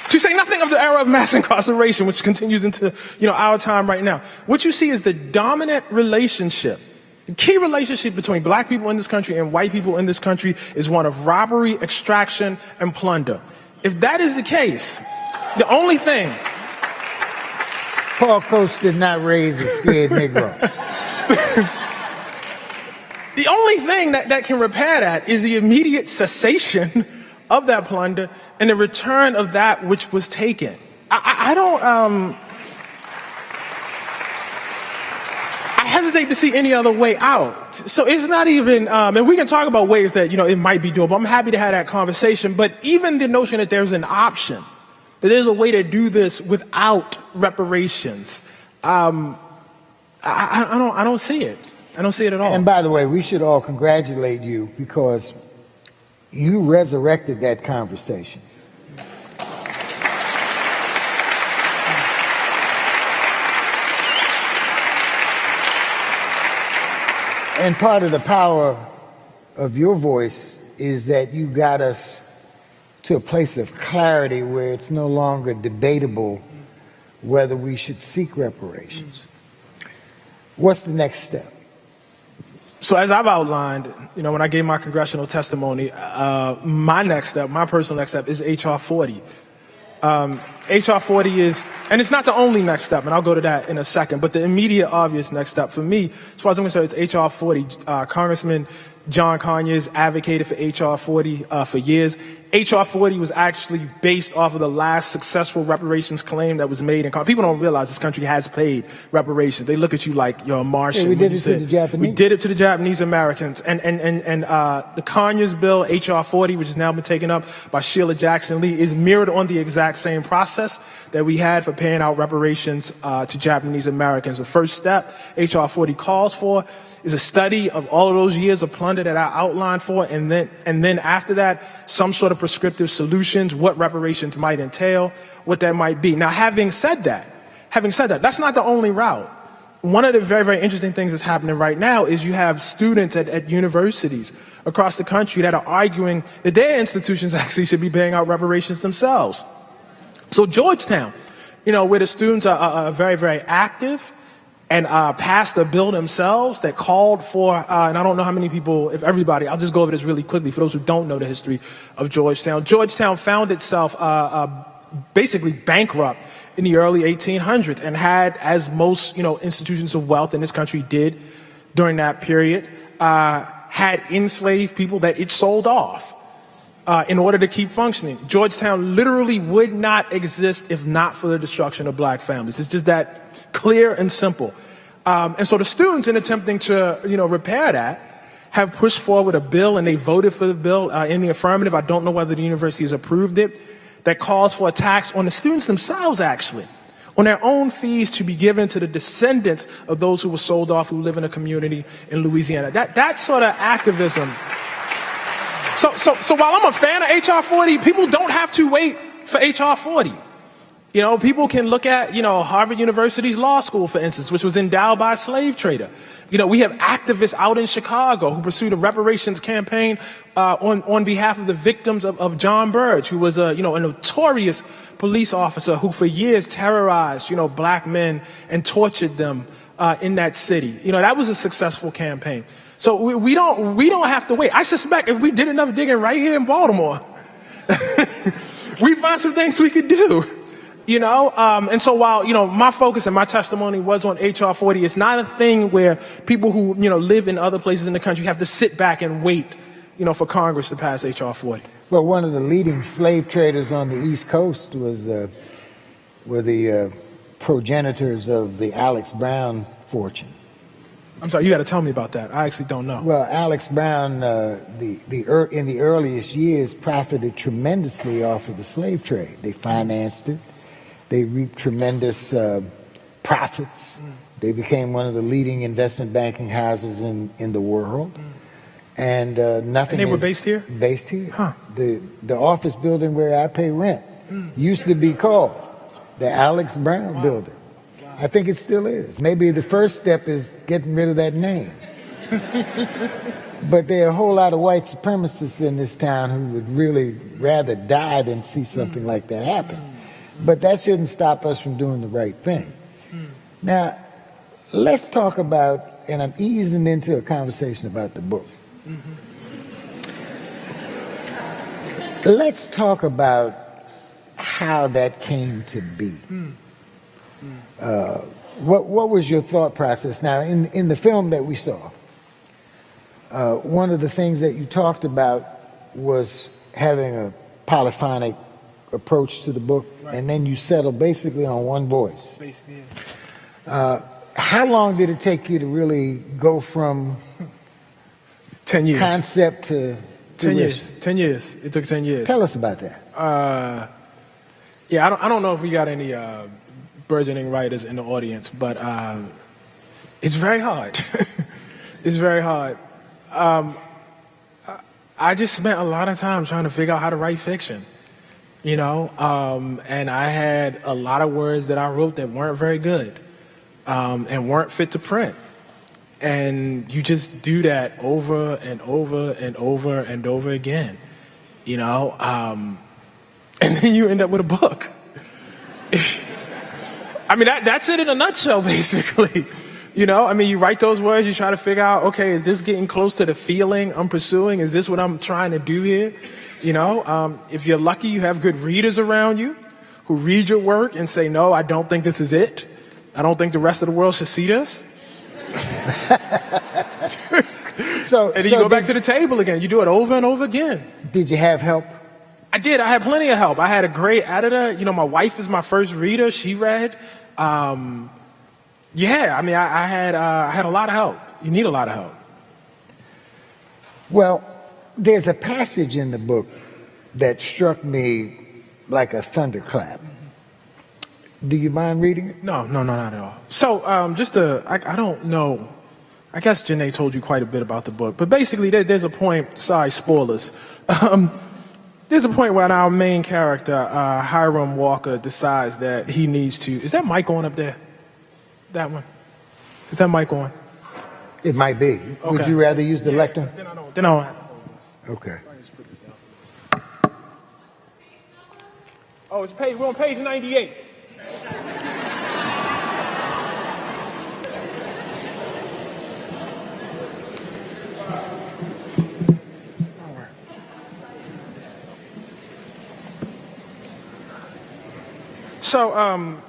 to say nothing of the era of mass incarceration, which continues into, our time right now. What you see is the dominant relationship. The key relationship between black people in this country and white people in this country is one of robbery, extraction, and plunder. If that is the case, the only thing... Paul Coates did not raise a scared Negro. The only thing that can repair that is the immediate cessation of that plunder and the return of that which was taken. I hesitate to see any other way out. So it's not even, and we can talk about ways that, it might be doable. I'm happy to have that conversation, but even the notion that there's an option, that there's a way to do this without reparations, I don't see it. I don't see it at all. And by the way, we should all congratulate you because you resurrected that conversation. And part of the power of your voice is that you got us to a place of clarity where it's no longer debatable whether we should seek reparations. What's the next step? So as I've outlined, when I gave my congressional testimony, my next step, my personal next step is H.R. 40. H.R. 40 is, and it's not the only next step, and I'll go to that in a second, but the immediate obvious next step for me, as far as I'm concerned, it's H.R. 40. Congressman John Conyers advocated for H.R. 40 for years. H.R. 40 was actually based off of the last successful reparations claim that was made in Congress. People don't realize this country has paid reparations. They look at you like you're a Martian. Yeah, we did it to the Japanese. We did it to the Japanese Americans. And the Conyers bill, H.R. 40, which has now been taken up by Sheila Jackson Lee, is mirrored on the exact same process that we had for paying out reparations to Japanese Americans. The first step H.R. 40 calls for is a study of all of those years of plunder that I outlined for, and then after that, some sort of prescriptive solutions, what reparations might entail, what that might be. Now, having said that, that's not the only route. One of the very, very interesting things that's happening right now is you have students at universities across the country that are arguing that their institutions actually should be paying out reparations themselves. So Georgetown, where the students are very, very active, and passed a bill themselves that called for, and I don't know how many people, if everybody, I'll just go over this really quickly for those who don't know the history of Georgetown. Georgetown found itself basically bankrupt in the early 1800s and had, as most institutions of wealth in this country did during that period, had enslaved people that it sold off in order to keep functioning. Georgetown literally would not exist if not for the destruction of black families. It's just that clear and simple. And so the students, in attempting to, repair that, have pushed forward a bill, and they voted for the bill in the affirmative. I don't know whether the university has approved it, that calls for a tax on the students themselves, actually, on their own fees to be given to the descendants of those who were sold off, who live in a community in Louisiana. That sort of activism. So while I'm a fan of H.R. 40, people don't have to wait for H.R. 40. People can look at, Harvard University's law school, for instance, which was endowed by a slave trader. We have activists out in Chicago who pursued a reparations campaign on behalf of the victims of John Burge, who was a notorious police officer who for years terrorized, black men and tortured them in that city. That was a successful campaign. So we don't have to wait. I suspect if we did enough digging right here in Baltimore, we find some things we could do. And so while, my focus and my testimony was on H.R. 40, it's not a thing where people who, live in other places in the country have to sit back and wait, for Congress to pass H.R. 40. Well, one of the leading slave traders on the East Coast were the progenitors of the Alex Brown fortune. I'm sorry, you got to tell me about that. I actually don't know. Well, Alex Brown, in the earliest years, profited tremendously off of the slave trade. They financed it. They reaped tremendous profits. They became one of the leading investment banking houses in the world. And nothing. And they were based here? Based here. Huh. The office building where I pay rent used to be called the Alex Brown Building. I think it still is. Maybe the first step is getting rid of that name. But there are a whole lot of white supremacists in this town who would really rather die than see something like that happen. But that shouldn't stop us from doing the right thing. Now, let's talk about, and I'm easing into a conversation about the book. Let's talk about how that came to be. What was your thought process? Now, in the film that we saw, one of the things that you talked about was having a polyphonic approach to the book, right, and then you settled basically on one voice. Basically, yeah. How long did it take you to really go from 10 years concept to 10 years? 10 years. It took 10 years. Tell us about that. Yeah, I don't know if we got any burgeoning writers in the audience, but it's very hard. It's very hard. I just spent a lot of time trying to figure out how to write fiction. And I had a lot of words that I wrote that weren't very good and weren't fit to print. And you just do that over and over and over and over again, and then you end up with a book. I mean, that's it in a nutshell, basically. You know, I mean, you write those words, you try to figure out, okay, is this getting close to the feeling I'm pursuing? Is this what I'm trying to do here? You know, if you're lucky, you have good readers around you who read your work and say, no, I don't think this is it. I don't think the rest of the world should see this. So, and then you go back to the table again. You do it over and over again. Did you have help? I did. I had plenty of help. I had a great editor. You know, my wife is my first reader. She read. Yeah, I mean, I had a lot of help. You need a lot of help. Well, there's a passage in the book that struck me like a thunderclap. Do you mind reading it? No, not at all. So, I don't know. I guess Janae told you quite a bit about the book, but basically there's a point, sorry, spoilers. There's a point when our main character, Hiram Walker, decides that he needs to, is that mic on up there? That one? Is that mic on? It might be. Okay. Would you rather use the lectern? Then I don't have to hold this. Okay. Oh, we're on page 98. So,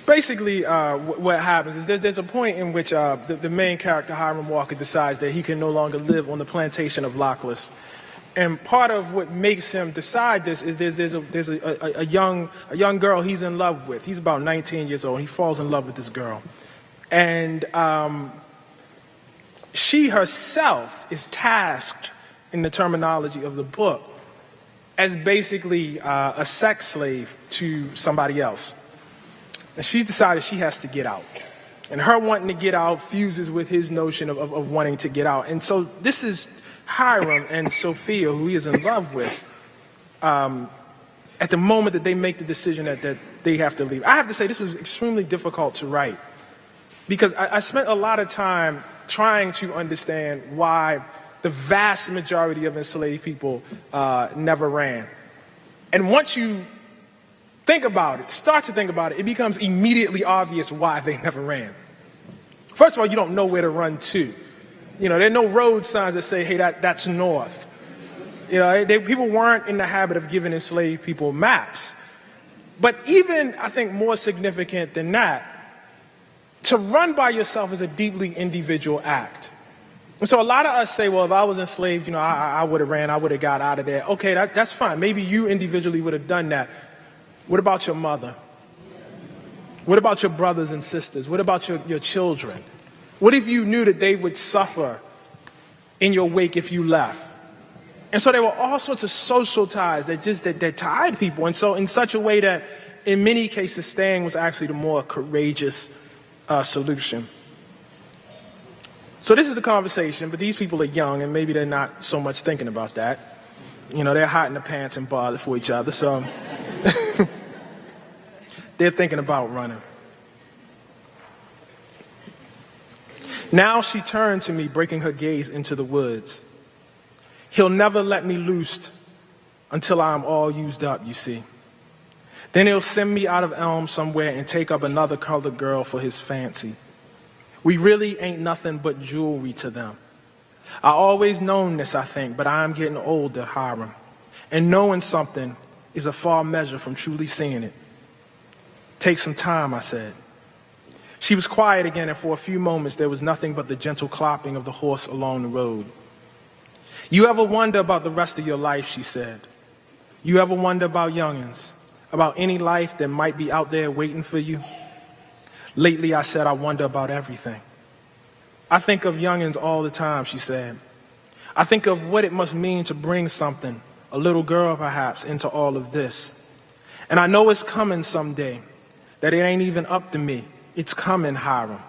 basically, what happens is there's a point in which the main character, Hiram Walker, decides that he can no longer live on the plantation of Lockless. And part of what makes him decide this is there's a young girl he's in love with. He's about 19 years old. He falls in love with this girl. And she herself is tasked, in the terminology of the book, as basically a sex slave to somebody else. And she's decided she has to get out. And her wanting to get out fuses with his notion of wanting to get out. And so this is Hiram and Sophia, who he is in love with, at the moment that they make the decision that they have to leave. I have to say this was extremely difficult to write because I spent a lot of time trying to understand why the vast majority of enslaved people never ran. And once you start to think about it, it becomes immediately obvious why they never ran. First of all, you don't know where to run to. You know, there are no road signs that say, hey, that's north. You know, people weren't in the habit of giving enslaved people maps. But even, I think, more significant than that, to run by yourself is a deeply individual act. And so a lot of us say, well, if I was enslaved, you know, I would have ran, I would have got out of there. Okay, that's fine. Maybe you individually would have done that. What about your mother? What about your brothers and sisters? What about your children? What if you knew that they would suffer in your wake if you left? And so there were all sorts of social ties that tied people. And so in such a way that in many cases, staying was actually the more courageous solution. So this is a conversation, but these people are young and maybe they're not so much thinking about that. You know, they're hot in the pants and bothered for each other. So they're thinking about running. Now she turned to me, breaking her gaze into the woods. He'll never let me loose until I'm all used up, you see. Then he'll send me out of Elm somewhere and take up another colored girl for his fancy. We really ain't nothing but jewelry to them. I always known this, I think, but I'm getting older, Hiram. And knowing something is a far measure from truly seeing it. Take some time, I said. She was quiet again, and for a few moments there was nothing but the gentle clopping of the horse along the road. You ever wonder about the rest of your life, she said. You ever wonder about youngins, about any life that might be out there waiting for you? Lately, I said, I wonder about everything. I think of youngins all the time, she said. I think of what it must mean to bring something, a little girl perhaps, into all of this. And I know it's coming someday, that it ain't even up to me. It's coming, Hiram.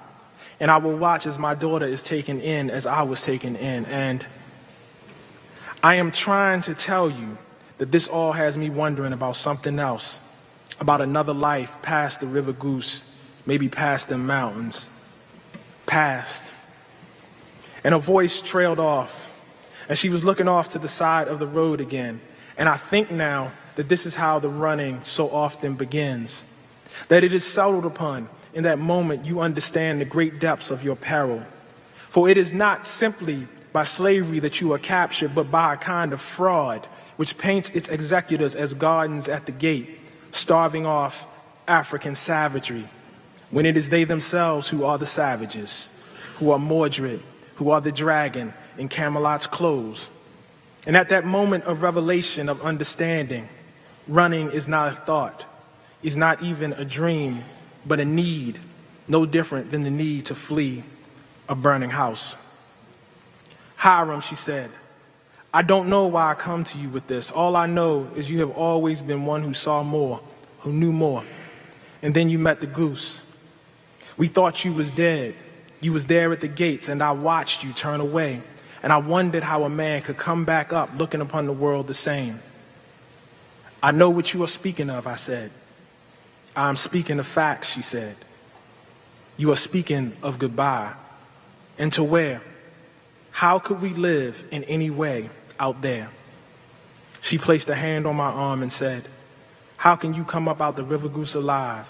And I will watch as my daughter is taken in as I was taken in. And I am trying to tell you that this all has me wondering about something else, about another life past the River Goose, maybe past the mountains, past. And her voice trailed off, and she was looking off to the side of the road again. And I think now that this is how the running so often begins, that it is settled upon. In that moment, you understand the great depths of your peril. For it is not simply by slavery that you are captured, but by a kind of fraud which paints its executors as gardens at the gate, starving off African savagery, when it is they themselves who are the savages, who are Mordred, who are the dragon in Camelot's clothes. And at that moment of revelation, of understanding, running is not a thought, is not even a dream, but a need, no different than the need to flee a burning house. Hiram, she said, I don't know why I come to you with this. All I know is you have always been one who saw more, who knew more. And then you met the goose. We thought you was dead. You was there at the gates, and I watched you turn away. And I wondered how a man could come back up looking upon the world the same. I know what you are speaking of, I said. I'm speaking of facts, she said. You are speaking of goodbye. And to where? How could we live in any way out there? She placed a hand on my arm and said, how can you come up out the river goose alive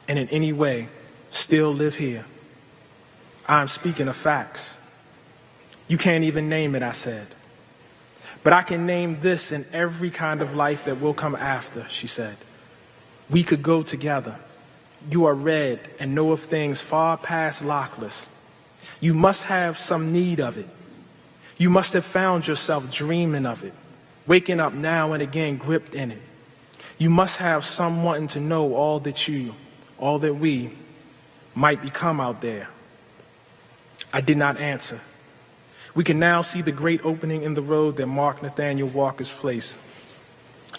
and in any way still live here? I'm speaking of facts. You can't even name it, I said. But I can name this and every kind of life that will come after, she said. We could go together. You are read and know of things far past lockless. You must have some need of it. You must have found yourself dreaming of it, waking up now and again gripped in it. You must have some wanting to know all that we might become out there. I did not answer. We can now see the great opening in the road that marked Nathaniel Walker's place.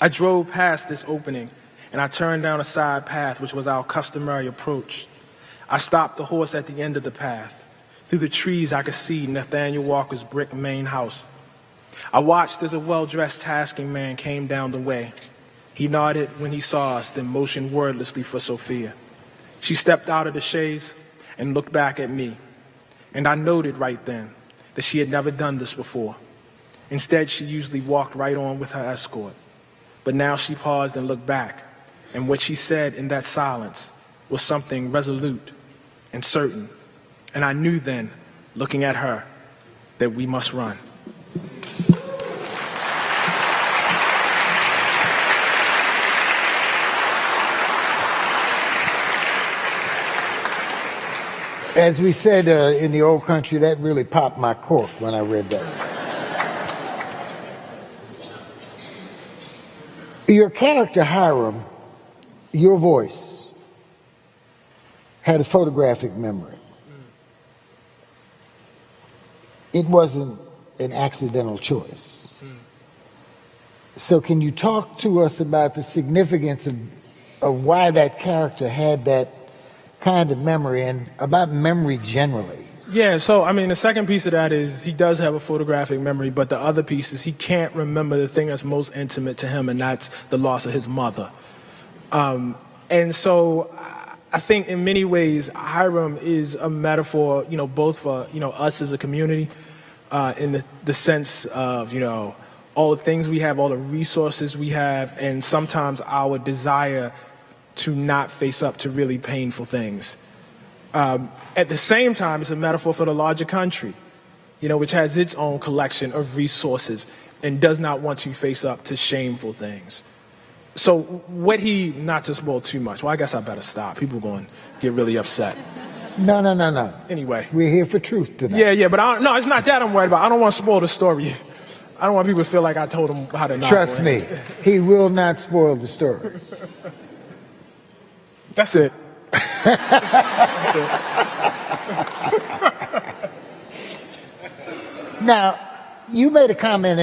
I drove past this opening and I turned down a side path, which was our customary approach. I stopped the horse at the end of the path. Through the trees, I could see Nathaniel Walker's brick main house. I watched as a well-dressed tasking man came down the way. He nodded when he saw us, then motioned wordlessly for Sophia. She stepped out of the chaise and looked back at me. And I noted right then that she had never done this before. Instead, she usually walked right on with her escort. But now she paused and looked back, and what she said in that silence was something resolute and certain. And I knew then, looking at her, that we must run. As we said in the old country, that really popped my cork when I read that. Your character, Hiram, your voice, had a photographic memory. It wasn't an accidental choice. So can you talk to us about the significance of why that character had that kind of memory and about memory generally? Yeah, so I mean, the second piece of that is he does have a photographic memory, but the other piece is he can't remember the thing that's most intimate to him, and that's the loss of his mother. And so I think in many ways, Hiram is a metaphor, both for, us as a community, in the sense of, all the things we have, all the resources we have, and sometimes our desire to not face up to really painful things. At the same time, it's a metaphor for the larger country, which has its own collection of resources and does not want to face up to shameful things. So not to spoil too much. Well, I guess I better stop. People are going to get really upset. No. Anyway. We're here for truth tonight. Yeah, but no, it's not that I'm worried about. I don't want to spoil the story. I don't want people to feel like I told them how to not. Trust me, he will not spoil the story. That's it. That's it. Now, you made a comment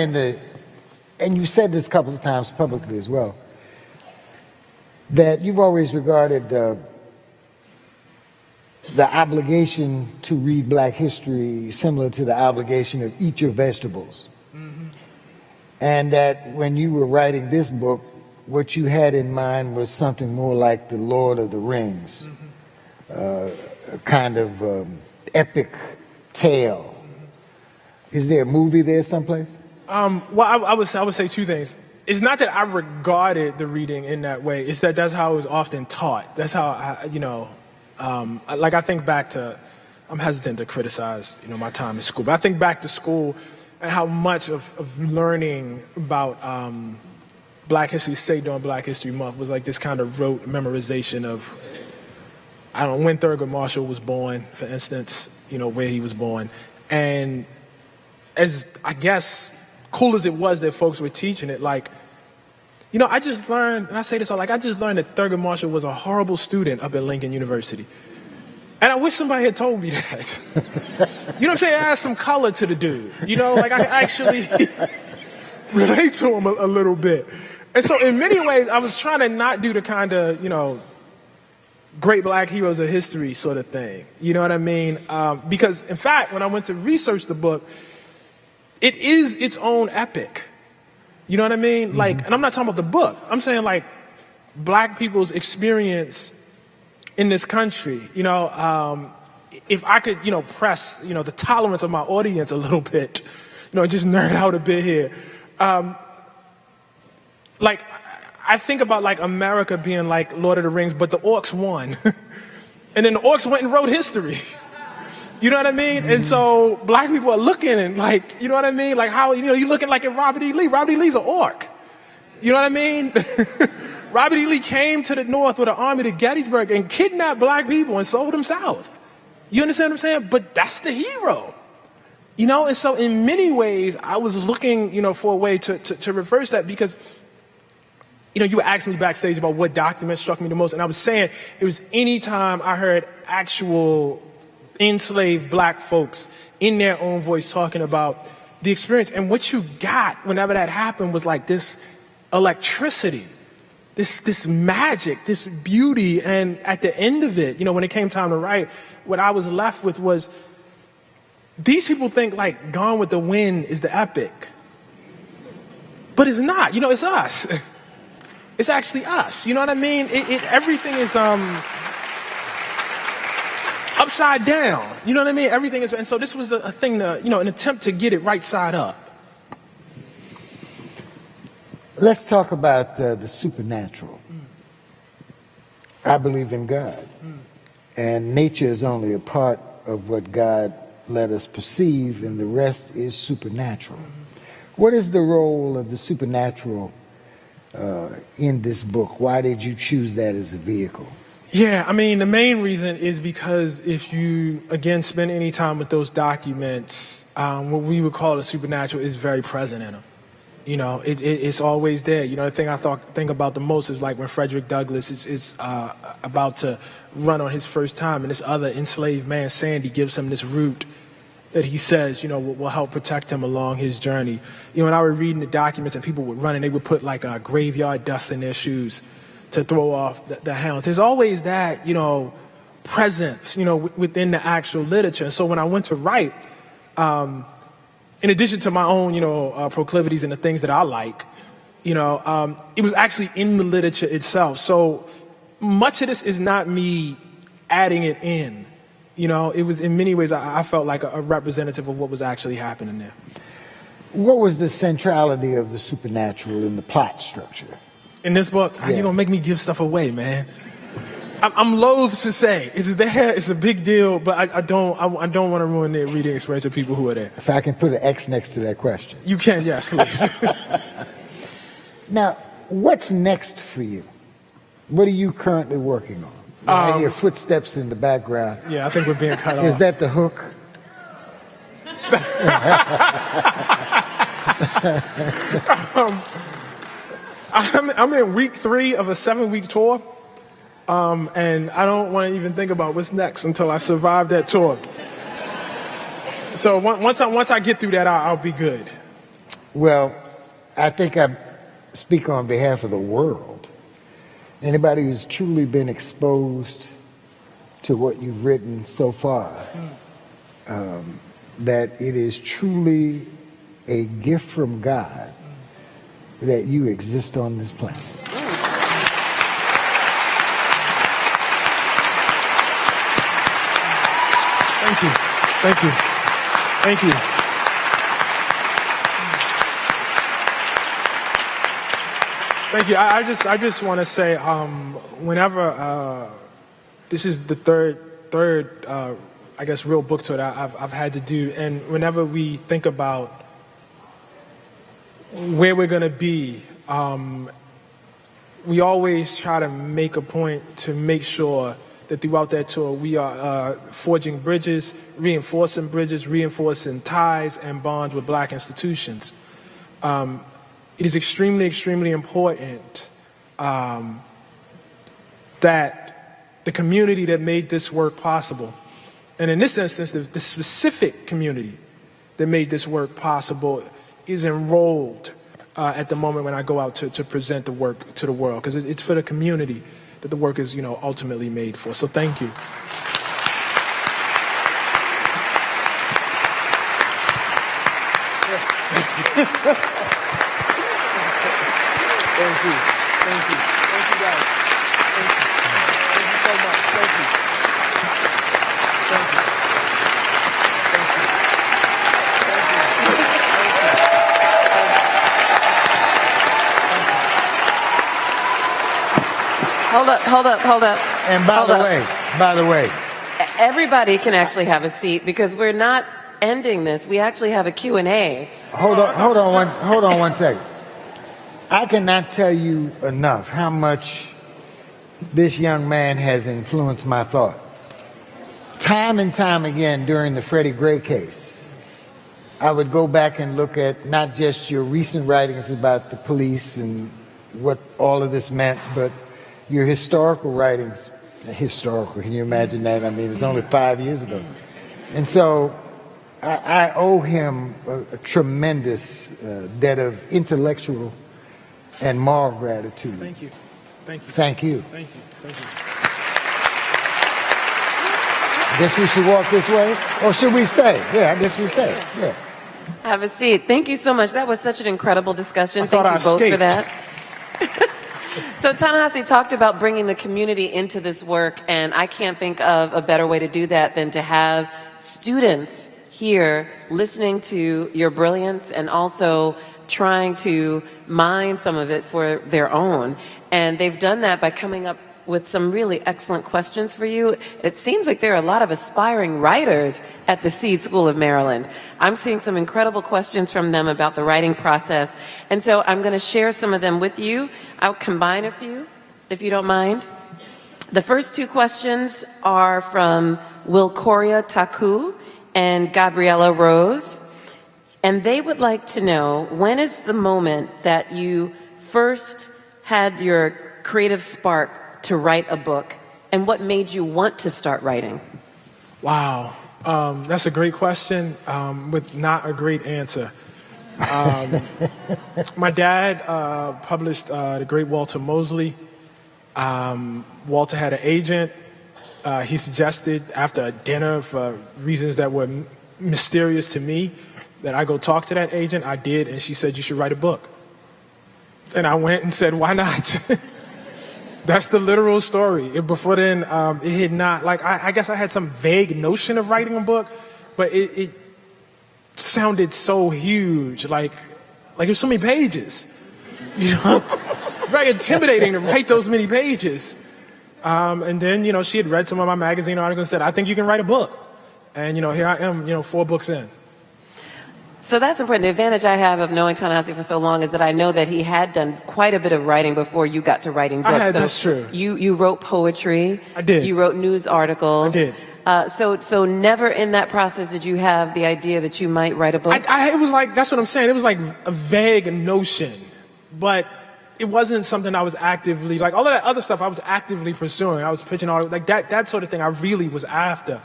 and you said this a couple of times publicly as well, that you've always regarded the obligation to read Black history similar to the obligation of eat your vegetables. Mm-hmm. And that when you were writing this book, what you had in mind was something more like the Lord of the Rings, a kind of epic tale. Is there a movie there someplace? Well, I would say two things. it's not that I regarded the reading in that way. It's that that's how it was often taught. That's how I think back to. I'm hesitant to criticize, my time in school, but I think back to school and how much of learning about Black history, say during Black History Month, was like this kind of rote memorization of, when Thurgood Marshall was born, for instance, where he was born. And as, I guess, cool as it was that folks were teaching it, I just learned, and I say this all, I just learned that Thurgood Marshall was a horrible student up at Lincoln University. And I wish somebody had told me that. You know what I'm saying? It adds some color to the dude. I actually relate to him a little bit. And so in many ways, I was trying to not do the kind of, great Black heroes of history sort of thing. You know what I mean? Because, in fact, when I went to research the book, it is its own epic. You know what I mean? And I'm not talking about the book. I'm saying, Black people's experience in this country. If I could, press, the tolerance of my audience a little bit, just nerd out a bit here. I think about America being like Lord of the Rings, but the orcs won. And then the orcs went and wrote history. You know what I mean? And so Black people are looking and you know what I mean? How, you're looking at Robert E. Lee. Robert E. Lee's an orc. You know what I mean? Robert E. Lee came to the North with an army to Gettysburg and kidnapped Black people and sold them south. You understand what I'm saying? But that's the hero. And so in many ways, I was looking, for a way to reverse that because, you were asking me backstage about what document struck me the most. And I was saying it was any time I heard actual enslaved Black folks in their own voice talking about the experience. And what you got whenever that happened was this electricity, this magic, this beauty. And at the end of it, when it came time to write, what I was left with was these people think Gone with the Wind is the epic. But it's not. It's us. It's actually us. You know what I mean? Everything is upside down. You know what I mean? Everything is, and so this was a thing to, an attempt to get it right side up. Let's talk about the supernatural. I believe in God. And nature is only a part of what God let us perceive, and the rest is supernatural. What is the role of the supernatural in this book? Why did you choose that as a vehicle? Yeah, the main reason is because if you, again, spend any time with those documents, what we would call the supernatural is very present in them. It's always there. The thing I think about the most is when Frederick Douglass is about to run on his first time, and this other enslaved man, Sandy, gives him this route that he says, will help protect him along his journey. When I was reading the documents and people would run and they would put graveyard dust in their shoes to throw off the hounds. There's always that, presence, within the actual literature. And so when I went to write, in addition to my own, proclivities and the things that I like, it was actually in the literature itself. So much of this is not me adding it in. It was in many ways, I felt like a representative of what was actually happening there. What was the centrality of the supernatural in the plot structure? In this book, Yeah. You're going to make me give stuff away, man. I'm loath to say it's there. It's a big deal, but I don't want to ruin the reading experience of people who are there. So I can put an X next to that question. You can, yes, please. Now, what's next for you? What are you currently working on? I hear footsteps in the background. Yeah, I think we're being cut off. Is that the hook? I'm in week 3 of a 7-week tour, and I don't want to even think about what's next until I survive that tour. So once I get through that, I'll be good. Well, I think I speak on behalf of the world. Anybody who's truly been exposed to what you've written so far, that it is truly a gift from God that you exist on this planet. Thank you. Thank you. Thank you. Thank you. I just want to say, whenever this is the third I guess real book tour that I've had to do, and whenever we think about where we're going to be, we always try to make a point to make sure that throughout that tour we are forging bridges, reinforcing ties and bonds with Black institutions. It is extremely, extremely important that the community that made this work possible, and in this instance, the specific community that made this work possible, is enrolled at the moment when I go out to present the work to the world, because it's for the community that the work is, ultimately made for. So thank you. Thank you. Thank you. Thank you, guys. Thank you. Thank you so much. Thank you. Thank you. Thank you. Hold up. And by the way, Everybody can actually have a seat because we're not ending this. We actually have a Q&A. hold on one second. I cannot tell you enough how much this young man has influenced my thought. Time and time again during the Freddie Gray case, I would go back and look at not just your recent writings about the police and what all of this meant, but your historical writings. Historical, can you imagine that? I mean, it's only 5 years ago. And so I owe him a tremendous debt of intellectual and moral gratitude. Thank you. Thank you. Thank you. Thank you. Thank you. Guess we should walk this way? Or should we stay? Yeah, I guess we stay. Yeah. Have a seat. Thank you so much. That was such an incredible discussion. Thank I you both for escaped. that. So Ta-Nehisi talked about bringing the community into this work, and I can't think of a better way to do that than to have students here listening to your brilliance and also trying to mine some of it for their own. And they've done that by coming up with some really excellent questions for you. It seems like there are a lot of aspiring writers at the Seed School of Maryland. I'm seeing some incredible questions from them about the writing process. And so I'm going to share some of them with you. I'll combine a few, if you don't mind. The first two questions are from Wilcoria Taku and Gabriella Rose. And they would like to know, when is the moment that you first had your creative spark to write a book, and what made you want to start writing? Wow. That's a great question with not a great answer. My dad published the great Walter Mosley. Walter had an agent. He suggested after a dinner, for reasons that were mysterious to me, that I go talk to that agent. I did, and she said, "You should write a book." And I went and said, "Why not?" That's the literal story. Before then, it had not, I guess I had some vague notion of writing a book, but it sounded so huge, like it was so many pages, very intimidating to write those many pages. And then, she had read some of my magazine articles and said, "I think you can write a book." And, here I am, 4 books in. So that's important. The advantage I have of knowing Ta-Nehisi for so long is that I know that he had done quite a bit of writing before you got to writing books. That's true. You wrote poetry. I did. You wrote news articles. I did. So never in that process did you have the idea that you might write a book? It was like, that's what I'm saying. It was like a vague notion, but it wasn't something I was actively, all of that other stuff I was actively pursuing. I was pitching all, that sort of thing I really was after.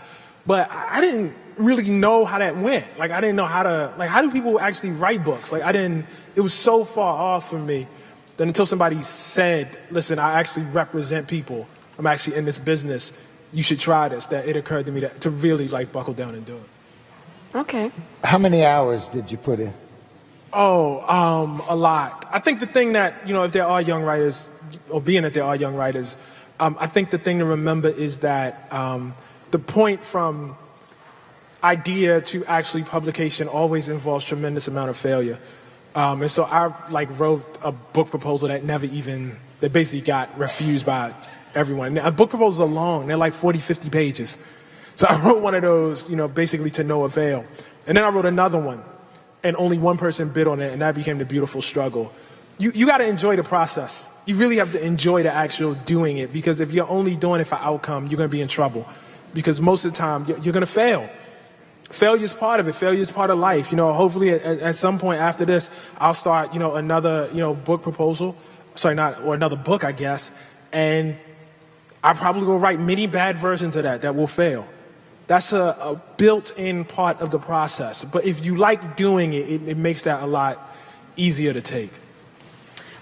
But I didn't really know how that went. I didn't know how to, how do people actually write books? It was so far off from me that until somebody said, "Listen, I actually represent people. I'm actually in this business. You should try this," that it occurred to me to really buckle down and do it. Okay. How many hours did you put in? A lot. I think the thing that, if there are young writers, or being that there are young writers, I think the thing to remember is that the point from idea to actually publication always involves tremendous amount of failure. And so I wrote a book proposal that basically got refused by everyone. Now, book proposals are long. They're like 40, 50 pages. So I wrote one of those, basically to no avail. And then I wrote another one, and only one person bid on it, and that became the beautiful struggle. You got to enjoy the process. You really have to enjoy the actual doing it, because if you're only doing it for outcome, you're going to be in trouble. Because most of the time, you're going to fail. Failure is part of it. Failure is part of life. Hopefully at some point after this, I'll start, another, book proposal. Or another book, I guess. And I probably will write many bad versions of that will fail. That's a built-in part of the process. But if you like doing it, it makes that a lot easier to take.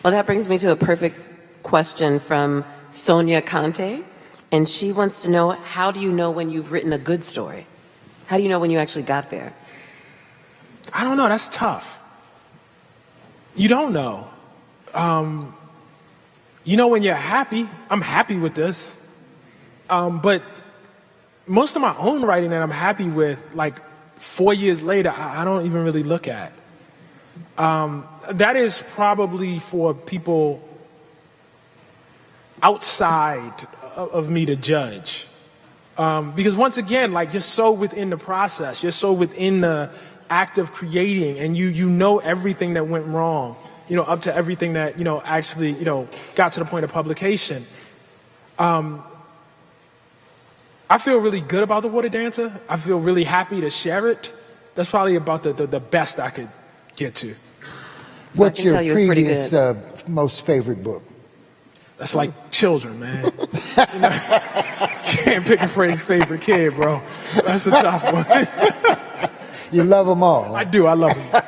Well, that brings me to a perfect question from Sonia Conte. And she wants to know, how do you know when you've written a good story? How do you know when you actually got there? I don't know. That's tough. You don't know. When you're happy, I'm happy with this. But most of my own writing that I'm happy with, 4 years later, I don't even really look at. That is probably for people outside of me to judge. Because once again, you're so within the process, you're so within the act of creating, and you know everything that went wrong, up to everything that, actually, got to the point of publication. I feel really good about The Water Dancer. I feel really happy to share it. That's probably about the best I could get to. What's your previous most favorite book? That's like children, man. Can't pick a favorite kid, bro. That's a tough one. You love them all. I do. I love them.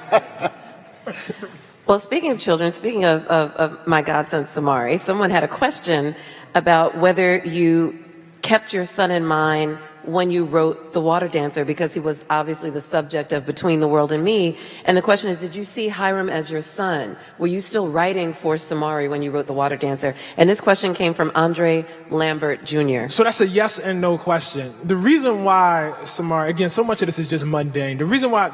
Well, speaking of children, speaking of my godson Samari, someone had a question about whether you kept your son in mind when you wrote The Water Dancer, because he was obviously the subject of Between the World and Me. And the question is, did you see Hiram as your son? Were you still writing for Samari when you wrote The Water Dancer? And this question came from Andre Lambert Jr. So that's a yes and no question. The reason why Samari, again, so much of this is just mundane. The reason why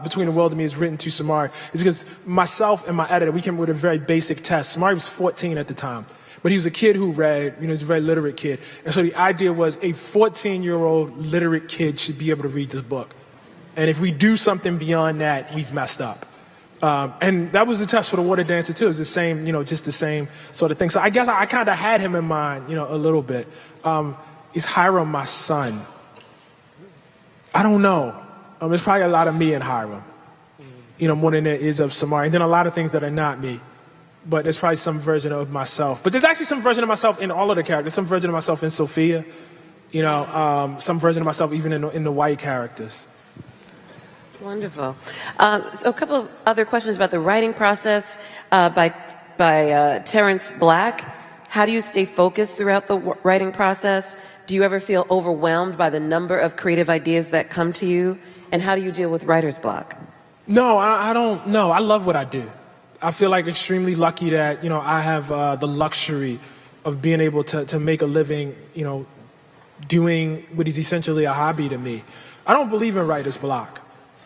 Between the World and Me is written to Samari is because myself and my editor, we came up with a very basic test. Samari was 14 at the time. But he was a kid who read, he was a very literate kid. And so the idea was a 14-year-old literate kid should be able to read this book. And if we do something beyond that, we've messed up. And that was the test for The Water Dancer, too. It was the same, just the same sort of thing. So I guess I kind of had him in mind, a little bit. Is Hiram my son? I don't know. There's probably a lot of me in Hiram, more than there is of Samari. And then a lot of things that are not me. But there's probably some version of myself. But there's actually some version of myself in all of the characters. Some version of myself in Sophia. Some version of myself even in the white characters. Wonderful. So a couple of other questions about the writing process by Terrence Black. How do you stay focused throughout the writing process? Do you ever feel overwhelmed by the number of creative ideas that come to you? And how do you deal with writer's block? No, I don't know. I love what I do. I feel like extremely lucky that, I have the luxury of being able to make a living, doing what is essentially a hobby to me. I don't believe in writer's block.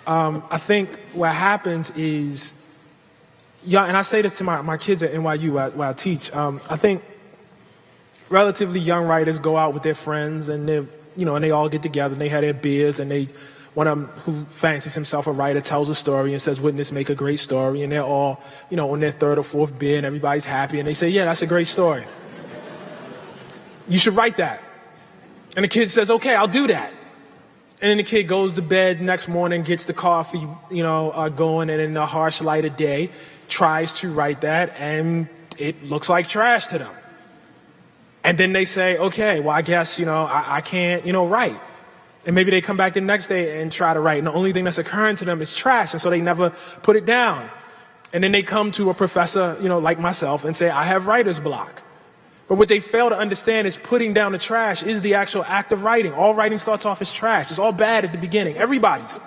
I think what happens is, and I say this to my kids at NYU where I teach, I think relatively young writers go out with their friends and they all get together and they have their beers and one of them who fancies himself a writer tells a story and says, wouldn't this make a great story? And they're all, on their third or fourth beer and everybody's happy. And they say, yeah, that's a great story. You should write that. And the kid says, okay, I'll do that. And then the kid goes to bed next morning, gets the coffee, going, and in the harsh light of day, tries to write that, and it looks like trash to them. And then they say, okay, well, I guess, I can't, write. And maybe they come back the next day and try to write, and the only thing that's occurring to them is trash, and so they never put it down. And then they come to a professor, like myself, and say, I have writer's block. But what they fail to understand is putting down the trash is the actual act of writing. All writing starts off as trash. It's all bad at the beginning. Everybody's.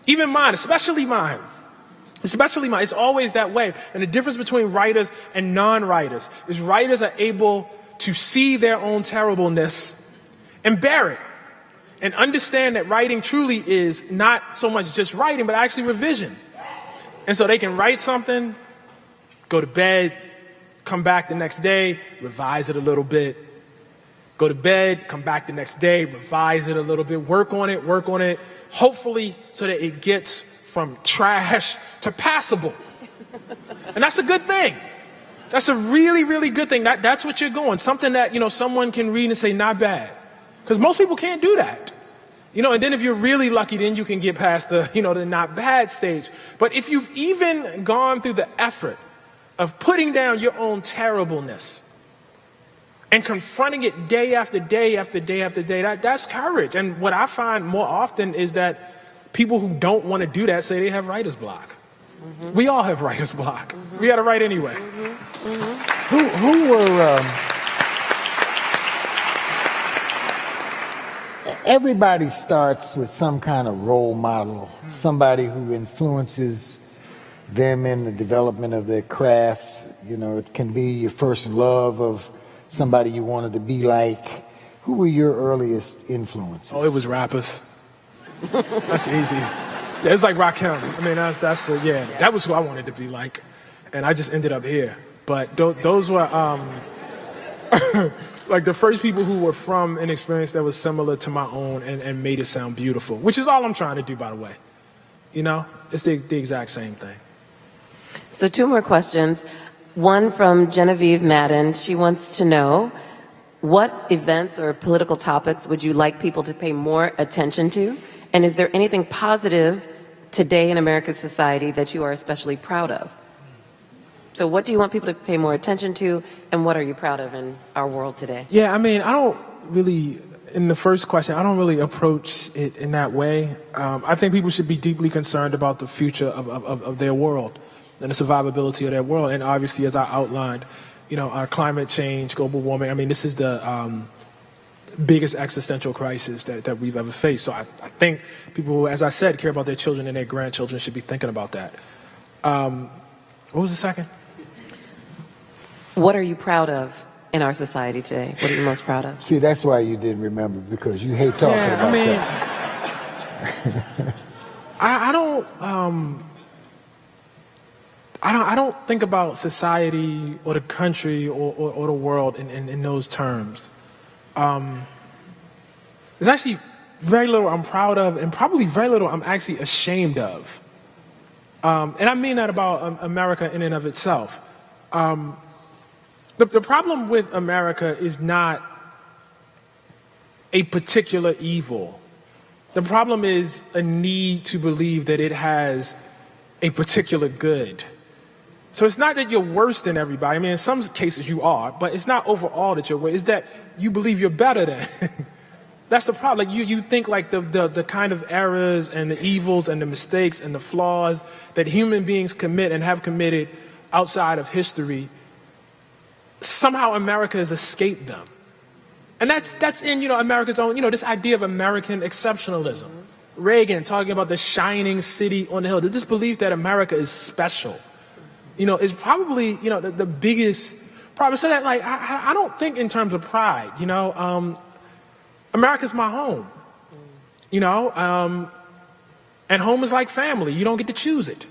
Even mine, especially mine. Especially mine. It's always that way. And the difference between writers and non-writers is writers are able to see their own terribleness and bear it. And understand that writing truly is not so much just writing, but actually revision. And so they can write something, go to bed, come back the next day, revise it a little bit, go to bed, come back the next day, revise it a little bit, work on it, hopefully so that it gets from trash to passable. And that's a good thing. That's a really, really good thing. That's what you're going. Something that, someone can read and say, not bad. Because most people can't do that. And then if you're really lucky, then you can get past the, the not bad stage. But if you've even gone through the effort of putting down your own terribleness and confronting it day after day after day after day, that's courage. And what I find more often is that people who don't want to do that say they have writer's block. Mm-hmm. We all have writer's block. Mm-hmm. We got to write anyway. Mm-hmm. Mm-hmm. Who were... Everybody starts with some kind of role model, somebody who influences them in the development of their craft. It can be your first love of somebody you wanted to be like. Who were your earliest influences? Oh, it was rappers. That's easy. Yeah, it's like Rakim. I mean, that was who I wanted to be like. And I just ended up here. But those were... like the first people who were from an experience that was similar to my own and made it sound beautiful, which is all I'm trying to do, by the way. It's the exact same thing. So 2 more questions. One from Genevieve Madden. She wants to know, what events or political topics would you like people to pay more attention to? And is there anything positive today in American society that you are especially proud of? So what do you want people to pay more attention to, and what are you proud of in our world today? Yeah, I mean, I don't really, in the first question, I don't really approach it in that way. I think people should be deeply concerned about the future of their world and the survivability of their world. And obviously, as I outlined, our climate change, global warming, I mean, this is the biggest existential crisis that we've ever faced. So I think people who, as I said, care about their children and their grandchildren should be thinking about that. What was the second? What are you proud of in our society today? What are you most proud of? See, that's why you didn't remember, because you hate talking about that. I don't think about society or the country or the world in those terms. There's actually very little I'm proud of, and probably very little I'm actually ashamed of. And I mean that about America in and of itself. The problem with America is not a particular evil. The problem is a need to believe that it has a particular good. So it's not that you're worse than everybody. I mean, in some cases you are, but it's not overall that you're worse. It's that you believe you're better than. That's the problem. Like you think like the kind of errors and the evils and the mistakes and the flaws that human beings commit and have committed outside of history, somehow America has escaped them. And that's in, America's own, this idea of American exceptionalism. Reagan talking about the shining city on the hill. This belief that America is special, is probably, the biggest problem. So that, like, I don't think in terms of pride, America's my home, and home is like family. You don't get to choose it.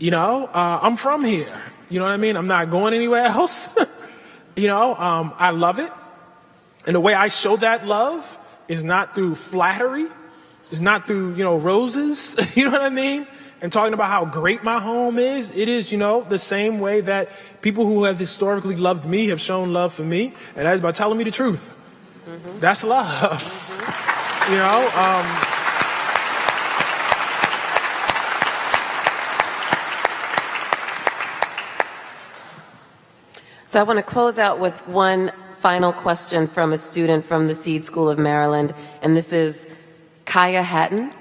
I'm from here. You know what I mean? I'm not going anywhere else. I love it. And the way I show that love is not through flattery. It's not through, roses. You know what I mean? And talking about how great my home is. It is, the same way that people who have historically loved me have shown love for me. And that is by telling me the truth. Mm-hmm. That's love. Mm-hmm. So I want to close out with one final question from a student from the Seed School of Maryland, and this is Kaya Hatton.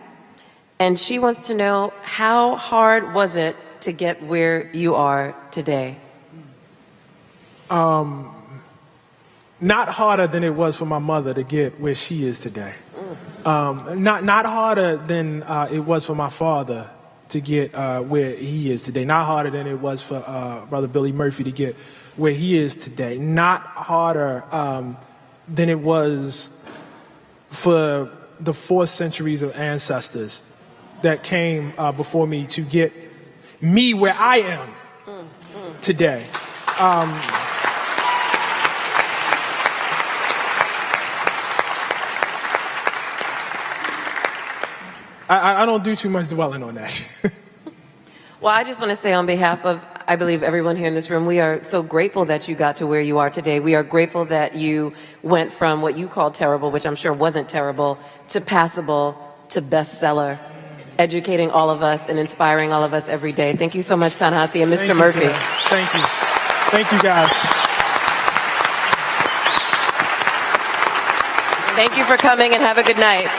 And she wants to know, how hard was it to get where you are today? Not harder than it was for my mother to get where she is today. Not harder than it was for my father to get where he is today. Not harder than it was for Brother Billy Murphy to get where he is today. Not harder than it was for the 4 centuries of ancestors that came before me to get me where I am today. I don't do too much dwelling on that. Well, I just want to say on behalf of, I believe, everyone here in this room, we are so grateful that you got to where you are today. We are grateful that you went from what you called terrible, which I'm sure wasn't terrible, to passable, to bestseller, educating all of us and inspiring all of us every day. Thank you so much, Ta-Nehisi and Mr. Murphy. Thank you. Thank you, guys. Thank you for coming and have a good night.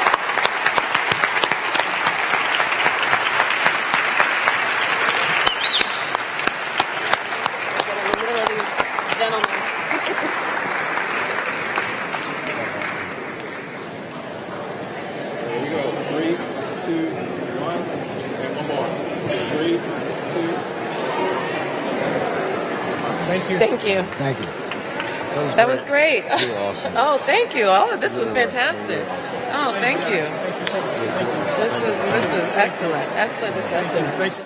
Thank you. Thank you. That was great. You were awesome. Oh, thank you. Oh, this was fantastic. Oh, thank you. This was excellent. Excellent discussion. Thanks.